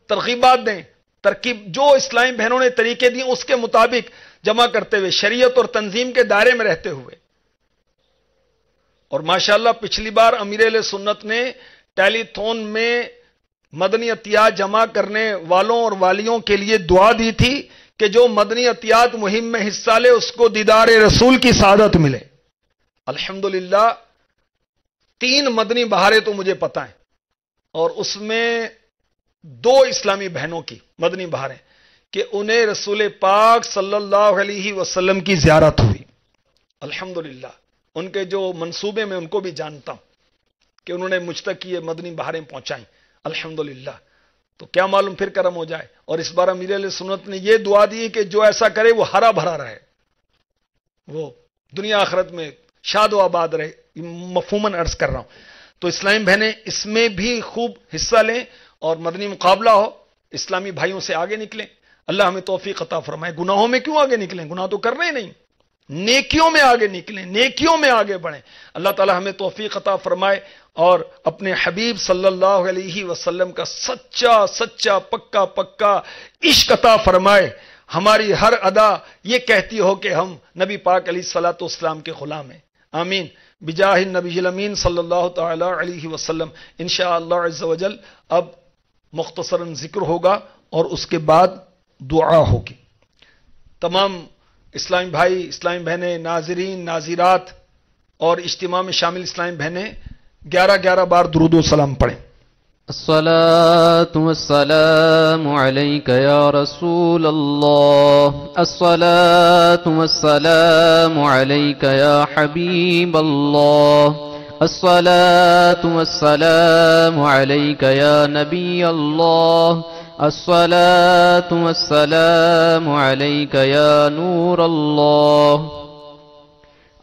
ترغیبات دیں، ترکیب جو اسلامی بہنوں نے طریقے دیے اس کے مطابق جمع کرتے ہوئے، شریعت اور تنظیم کے دائرے میں رہتے ہوئے. اور ماشاءاللہ پچھلی بار امیر اہل سنت نے ٹیلی تھون میں مدنی عطیات جمع کرنے والوں اور والیوں کے لیے دعا دی تھی کہ جو مدنی عطیات مہم میں حصہ لے اس کو دیدار رسول کی سعادت ملے. الحمدللہ 3 مدنی بہاریں تو مجھے پتہ ہیں، اور اس میں 2 اسلامی بہنوں کی مدنی بہاریں کہ انہیں رسول پاک صلی اللہ علیہ وسلم کی زیارت ہوئی. الحمدللہ ان کے جو منصوبے میں ان کو بھی جانتا ہوں کہ انہوں نے مجھ تک یہ مدنی بہاریں پہنچائیں. الحمدللہ تو کیا معلوم پھر کرم ہو جائے. اور اس بار امیر اہل سنت نے یہ دعا دی کہ جو ایسا کرے وہ ہرا بھرا رہے، وہ دنیا آخرت میں شاد و آباد رہے. مفہوماً عرض کر رہا ہوں. تو اسلامی بہنیں اس میں بھی خوب حصہ لیں اور مدنی مقابلہ ہو، اسلامی بھائیوں سے آگے نکلیں. اللہ ہمیں توفیق عطا فرمائے. گناہوں میں کیوں آگے نکلیں؟ گناہ تو کرنے ہی نہیں، نیکیوں میں آگے نکلیں، نیکیوں میں آگے بڑھیں. اللہ تعالی ہمیں توفیق عطا فرمائے اور اپنے حبیب صلی اللہ علیہ وسلم کا سچا پکا عشق عطا فرمائے. ہماری ہر ادا یہ کہتی ہو کہ ہم نبی پاک علیہ الصلوۃ والسلام کے غلام ہیں. آمین بجاہ النبی الامین صلی اللہ تعالی علیہ وسلم. انشاءاللہ عز وجل اب مختصراً ذکر ہوگا اور اس کے بعد دعا ہوگی. تمام اسلامی بھائی، اسلامی بہنیں، ناظرین، ناظرات اور اجتماع میں شامل اسلامی بہنیں 11 بار درود و سلام پڑھیں. الصلاة والسلام عليك يا رسول الله، الصلاة والسلام عليك يا حبيب الله، الصلاة والسلام عليك يا نبي الله، الصلاة والسلام عليك يا نور الله،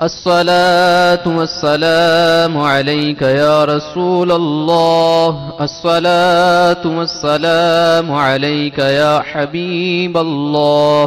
الصلاة والسلام عليك يا رسول الله، الصلاة والسلام عليك يا حبيب الله،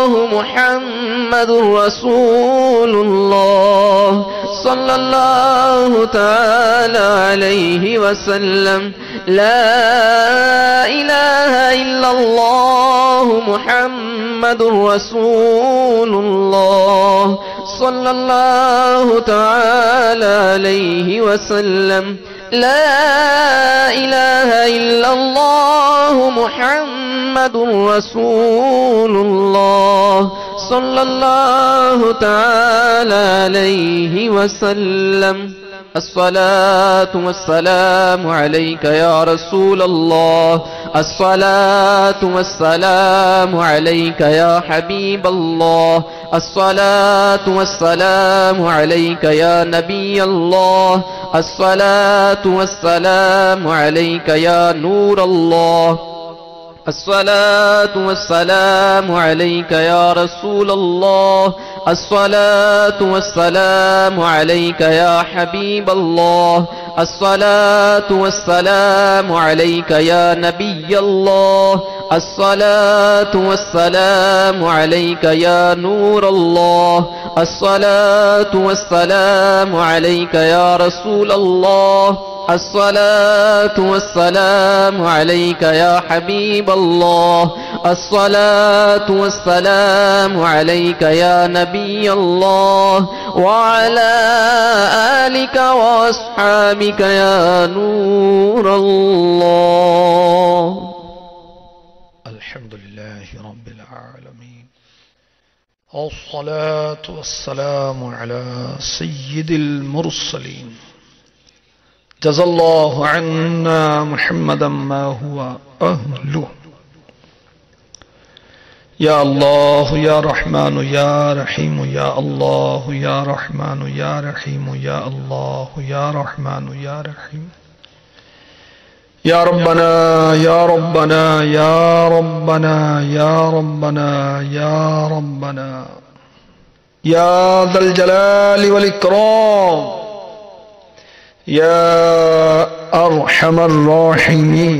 الله محمد رسول الله صلى الله تعالى عليه وسلم. لا إله إلا الله محمد رسول الله صلى الله تعالى عليه وسلم. لا إله إلا الله محمد رسول الله صلى الله تعالى عليه وسلم. الصلاة والسلام عليك يا رسول الله. الصلاة والسلام عليك يا حبيب الله. الصلاة والسلام عليك يا نبي الله. الصلاة والسلام عليك يا نور الله. الصلاة والسلام عليك يا رسول الله. الصلاة والسلام عليك يا حبيب الله. الصلاة والسلام عليك يا نبي الله. الصلاة والسلام عليك يا نور الله. الصلاة والسلام عليك يا رسول الله. الصلاة والسلام عليك يا حبيب الله. الصلاة والسلام عليك يا نبي الله وعلى آلك وأصحابك يا نور الله. الحمد لله رب العالمين، والصلاة والسلام على سيد المرسلين. جزا الله عنا محمدا ما هو أهله. يا الله يا رحمن يا رحيم يا الله يا رحمن يا رحيم يا الله يا رحمن يا رحيم. يا ربنا يا ربنا يا ربنا يا ربنا يا ربنا يا ذا الجلال والإكرام يا أرحم الراحمين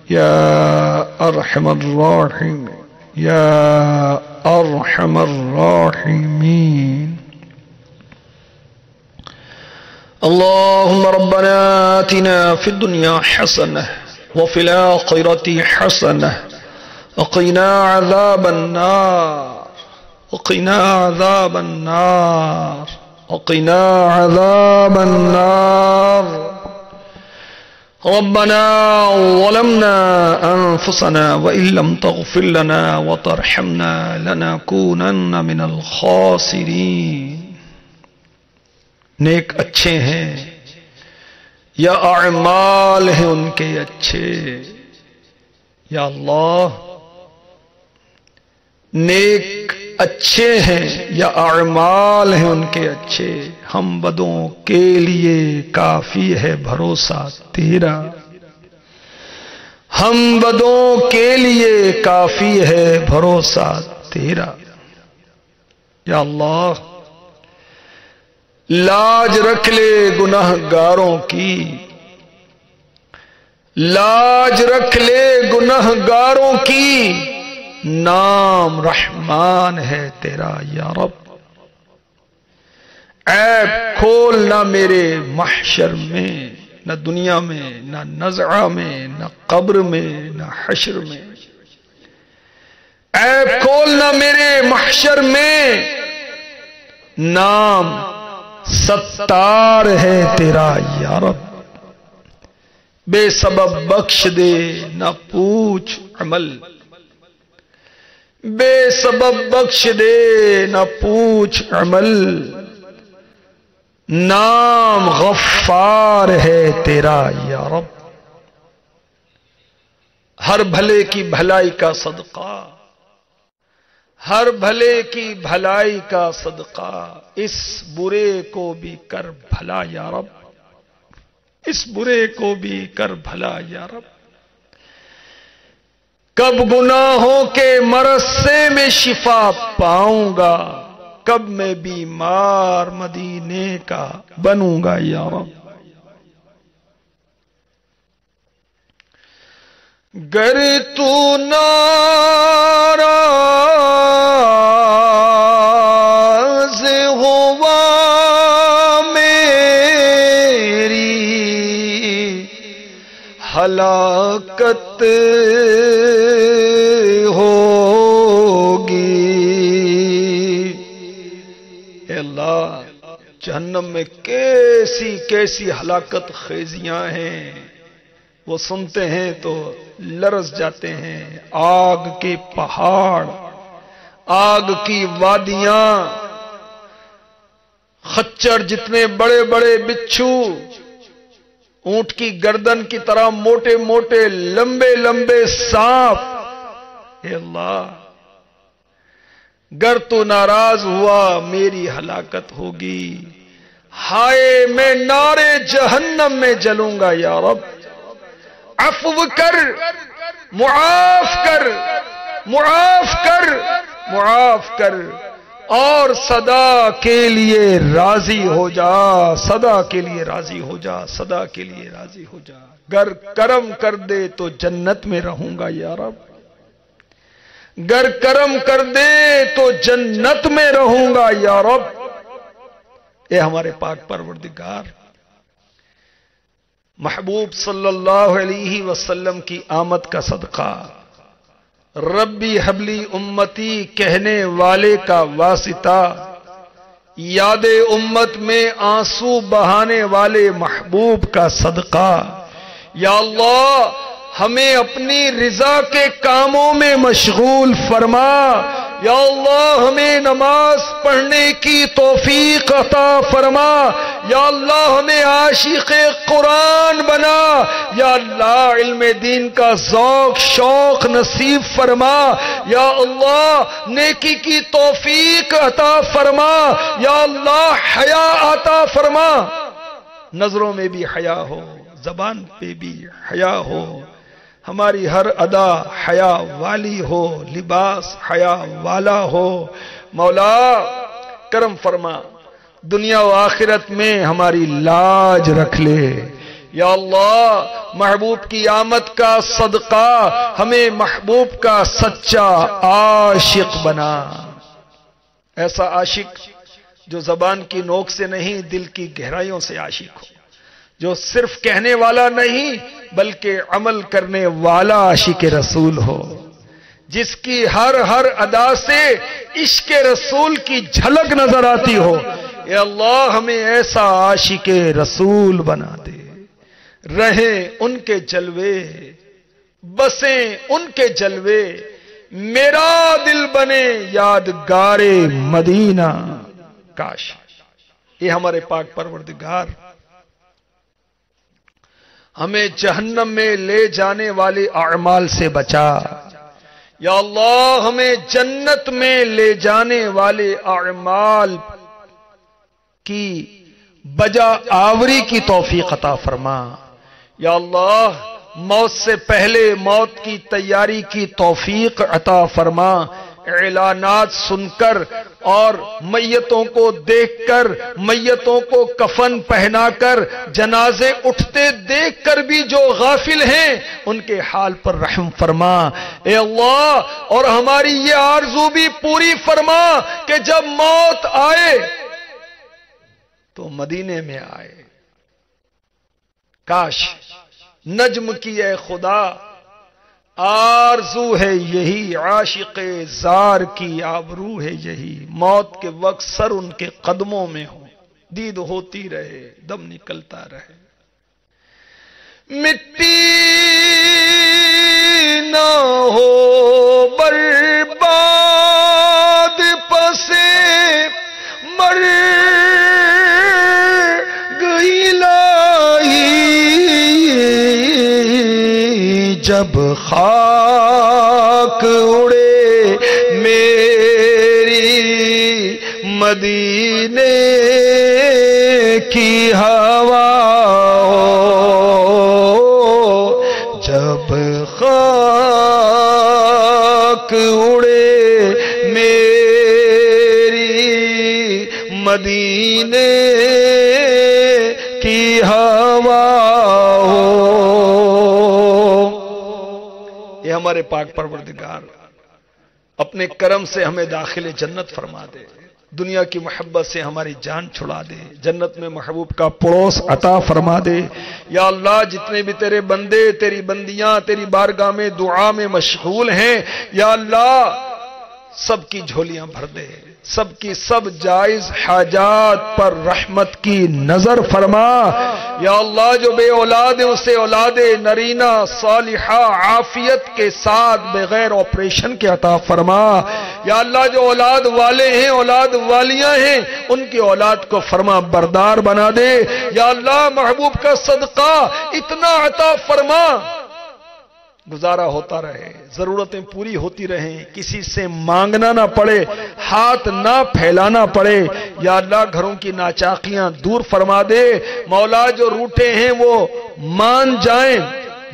يا أرحم الراحمين يا أرحم الراحمين. اللهم ربنا آتنا في الدنيا حسنة وفي الآخرة حسنة وقنا عذاب النار وقنا عذاب النار وقنا عذاب النار. ربنا ظلمنا أنفسنا وإن لم تغفر لنا وترحمنا لنكونن من الخاسرين. نیک اچھے ہیں یا اعمال ہیں ان کے اچھے؟ یا اللہ، نیک اچھے ہیں یا اعمال ہیں ان کے اچھے؟ ہم بدوں کے لیے کافی ہے بھروسہ تیرا، ہم بدوں کے لیے کافی ہے بھروسہ تیرا. یا اللہ، لاج رکھ لے گنہگاروں کی، لاج رکھ لے گنہگاروں کی، نام رحمان ہے تیرا یا رب. عیب کھولنا میرے محشر میں، نہ دنیا میں نہ نزعہ میں نہ قبر میں نہ حشر میں. عیب کھولنا میرے محشر میں، نام ستار ہے تیرا یا رب. بے سبب بخش دے نہ پوچھ عمل، بے سبب بخش دے نہ پوچھ عمل. نام غفار ہے تیرا یا رب. ہر بھلے کی بھلائی کا صدقہ، ہر بھلے کی بھلائی کا صدقہ، اس برے کو بھی کر بھلا یا رب، اس برے کو بھی کر بھلا یا رب. کب گناہوں کے مرض سے میں شفا پاؤں گا، کب میں بیمار مدینے کا بنوں گا یا رب. گر تو ناراض ہوگی۔ اے اللہ، جہنم میں کیسی کیسی ہلاکت خیزیاں ہیں، وہ سنتے ہیں تو لرز جاتے ہیں۔ آگ کے پہاڑ، آگ کی وادیاں، خچر جتنے بڑے بڑے بچھو، اونٹ کی گردن کی طرح موٹے موٹے لمبے لمبے سانپ۔ اے اللہ، گر تو ناراض ہوا میری ہلاکت ہوگی۔ ہائے میں نارے جہنم میں جلوں گا یا رب، عفو کر، معاف کر، معاف کر، معاف کر، اور صدا کے لیے راضی ہو جا، صدا کے لیے راضی ہو جا، صدا کے لیے راضی ہو جا۔ گر کرم کر دے تو جنت میں رہوں گا یا رب، گر کرم کر دے تو جنت میں رہوں گا یا رب۔ اے ہمارے پاک پروردگار، محبوب صلی اللہ علیہ وسلم کی آمد کا صدقہ، ربی حبلی امتی کہنے والے کا واسطہ، یاد امت میں آنسو بہانے والے محبوب کا صدقہ، یا اللہ ہمیں اپنی رضا کے کاموں میں مشغول فرما۔ یا اللہ ہمیں نماز پڑھنے کی توفیق عطا فرما۔ یا اللہ ہمیں عاشق قرآن بنا۔ یا اللہ علم دین کا ذوق شوق نصیب فرما۔ یا اللہ نیکی کی توفیق عطا فرما۔ یا اللہ حیا عطا فرما، نظروں میں بھی حیا ہو، زبان پہ بھی حیا ہو، ہماری ہر ادا حیا والی ہو، لباس حیا والا ہو۔ مولا کرم فرما، دنیا و آخرت میں ہماری لاج رکھ لے۔ یا اللہ محبوب کی آمد کا صدقہ ہمیں محبوب کا سچا عاشق بنا، ایسا عاشق جو زبان کی نوک سے نہیں دل کی گہرائیوں سے عاشق ہو، جو صرف کہنے والا نہیں بلکہ عمل کرنے والا عاشق رسول ہو، جس کی ہر ادا سے عشق رسول کی جھلک نظر آتی ہو۔ اے اللہ ہمیں ایسا عاشق رسول بنا دے، رہیں ان کے جلوے، بسیں ان کے جلوے، میرا دل بنے یادگار مدینہ۔ کاش یہ ہمارے پاک پروردگار ہمیں جہنم میں لے جانے والے اعمال سے بچا۔ یا اللہ ہمیں جنت میں لے جانے والے اعمال کی بجا آوری کی توفیق عطا فرما۔ یا اللہ موت سے پہلے موت کی تیاری کی توفیق عطا فرما۔ اعلانات سن کر اور میتوں کو دیکھ کر، میتوں کو کفن پہنا کر، جنازے اٹھتے دیکھ کر بھی جو غافل ہیں ان کے حال پر رحم فرما۔ اے اللہ اور ہماری یہ آرزو بھی پوری فرما کہ جب موت آئے تو مدینے میں آئے۔ کاش نجم کی اے خدا آرزو ہے یہی، عاشق زار کی آبرو ہے یہی، موت کے وقت سر ان کے قدموں میں ہو، دید ہوتی رہے، دم نکلتا رہے۔ مٹی نہ ہو برباد پسے مر گئی لائی، جب خاک اڑے میری مدینے کی ہوا ہو، جب خاک اڑے میری مدینے کی ہوا ہو۔ یہ ہمارے پاک پروردگار اپنے کرم سے ہمیں داخل جنت فرما دے۔ دنیا کی محبت سے ہماری جان چھڑا دے، جنت میں محبوب کا پڑوس عطا فرما دے۔ یا اللہ جتنے بھی تیرے بندے تیری بندیاں تیری بارگاہ میں دعا میں مشغول ہیں، یا اللہ سب کی جھولیاں بھر دے، سب کی سب جائز حاجات پر رحمت کی نظر فرما۔ یا اللہ جو بے اولاد ہیں اسے اولاد نرینہ صالحہ عافیت کے ساتھ بغیر آپریشن کے عطا فرما۔ یا اللہ جو اولاد والے ہیں اولاد والیاں ہیں ان کی اولاد کو فرما بردار بنا دے۔ یا اللہ محبوب کا صدقہ اتنا عطا فرما گزارا ہوتا رہے، ضرورتیں پوری ہوتی رہیں، کسی سے مانگنا نہ پڑے، ہاتھ نہ پھیلانا پڑے۔ یا اللہ گھروں کی ناچاقیاں دور فرما دے، مولا جو روٹے ہیں وہ مان جائیں،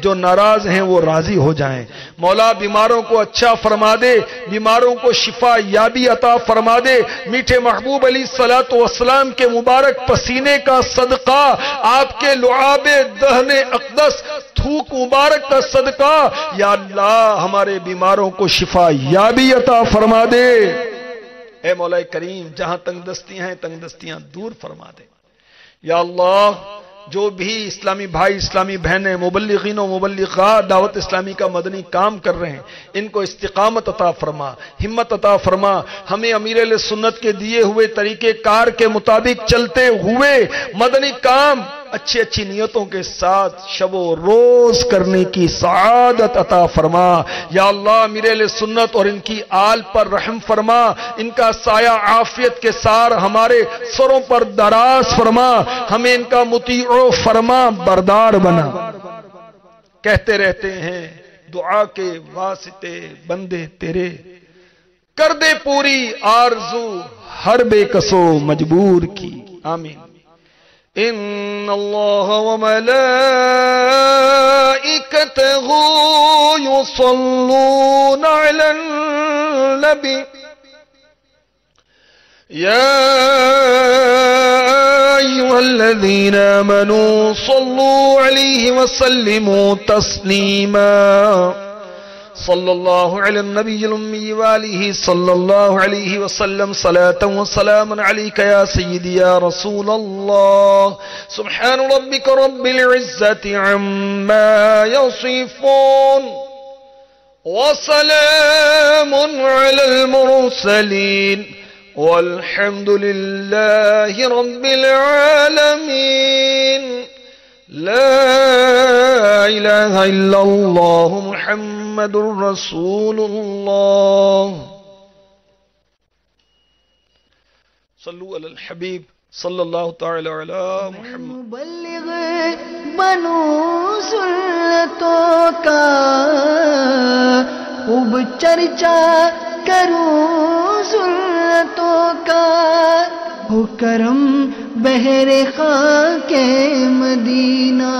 جو ناراض ہیں وہ راضی ہو جائیں۔ مولا بیماروں کو اچھا فرما دے، بیماروں کو شفا یابی عطا فرما دے۔ میٹھے محبوب علیہ الصلوۃ والسلام کے مبارک پسینے کا صدقہ، آپ کے لعاب دہن اقدس تھوک مبارک کا صدقہ، یا اللہ ہمارے بیماروں کو شفا یابی عطا فرما دے۔ اے مولا کریم جہاں تنگ دستیاں ہیں تنگ دستیاں دور فرما دے۔ یا اللہ جو بھی اسلامی بھائی اسلامی بہنیں مبلغین و مبلغات دعوت اسلامی کا مدنی کام کر رہے ہیں ان کو استقامت عطا فرما، ہمت عطا فرما، ہمیں امیر اہل سنت کے دیے ہوئے طریقے کار کے مطابق چلتے ہوئے مدنی کام اچھی اچھی نیتوں کے ساتھ شب و روز کرنے کی سعادت عطا فرما۔ یا اللہ امیر اہل سنت اور ان کی آل پر رحم فرما، ان کا سایہ عافیت کے سار ہمارے سروں پر دراز فرما، ہمیں ان کا مطیع فرما بردار بنا۔ کہتے رہتے ہیں دعا کے واسطے بندے تیرے، کر دے پوری آرزو ہر بے کسو مجبور کی، آمین۔ ان اللہ وملائکتہ یصلون علی النبی یا ایھا الذین آمنوا صلوا علیہ وسلموا تسلیما۔ صلی اللہ علی النبی الامی وآلہ صلی اللہ علیہ وسلم صلاة و سلام علیک یا سیدی یا رسول اللہ۔ سبحان ربک رب العزة عما یصفون وسلام علی المرسلین والحمد للہ رب العالمین۔ لا الہ الا اللہ محمد رسول اللہ۔ صلو علی الحبیب صلی اللہ تعالی علی محمد۔ مبلغ بنو سنتوں کا خوب چرچا کروں سنتوں کا، ہو کرم بہر خاک مدینہ۔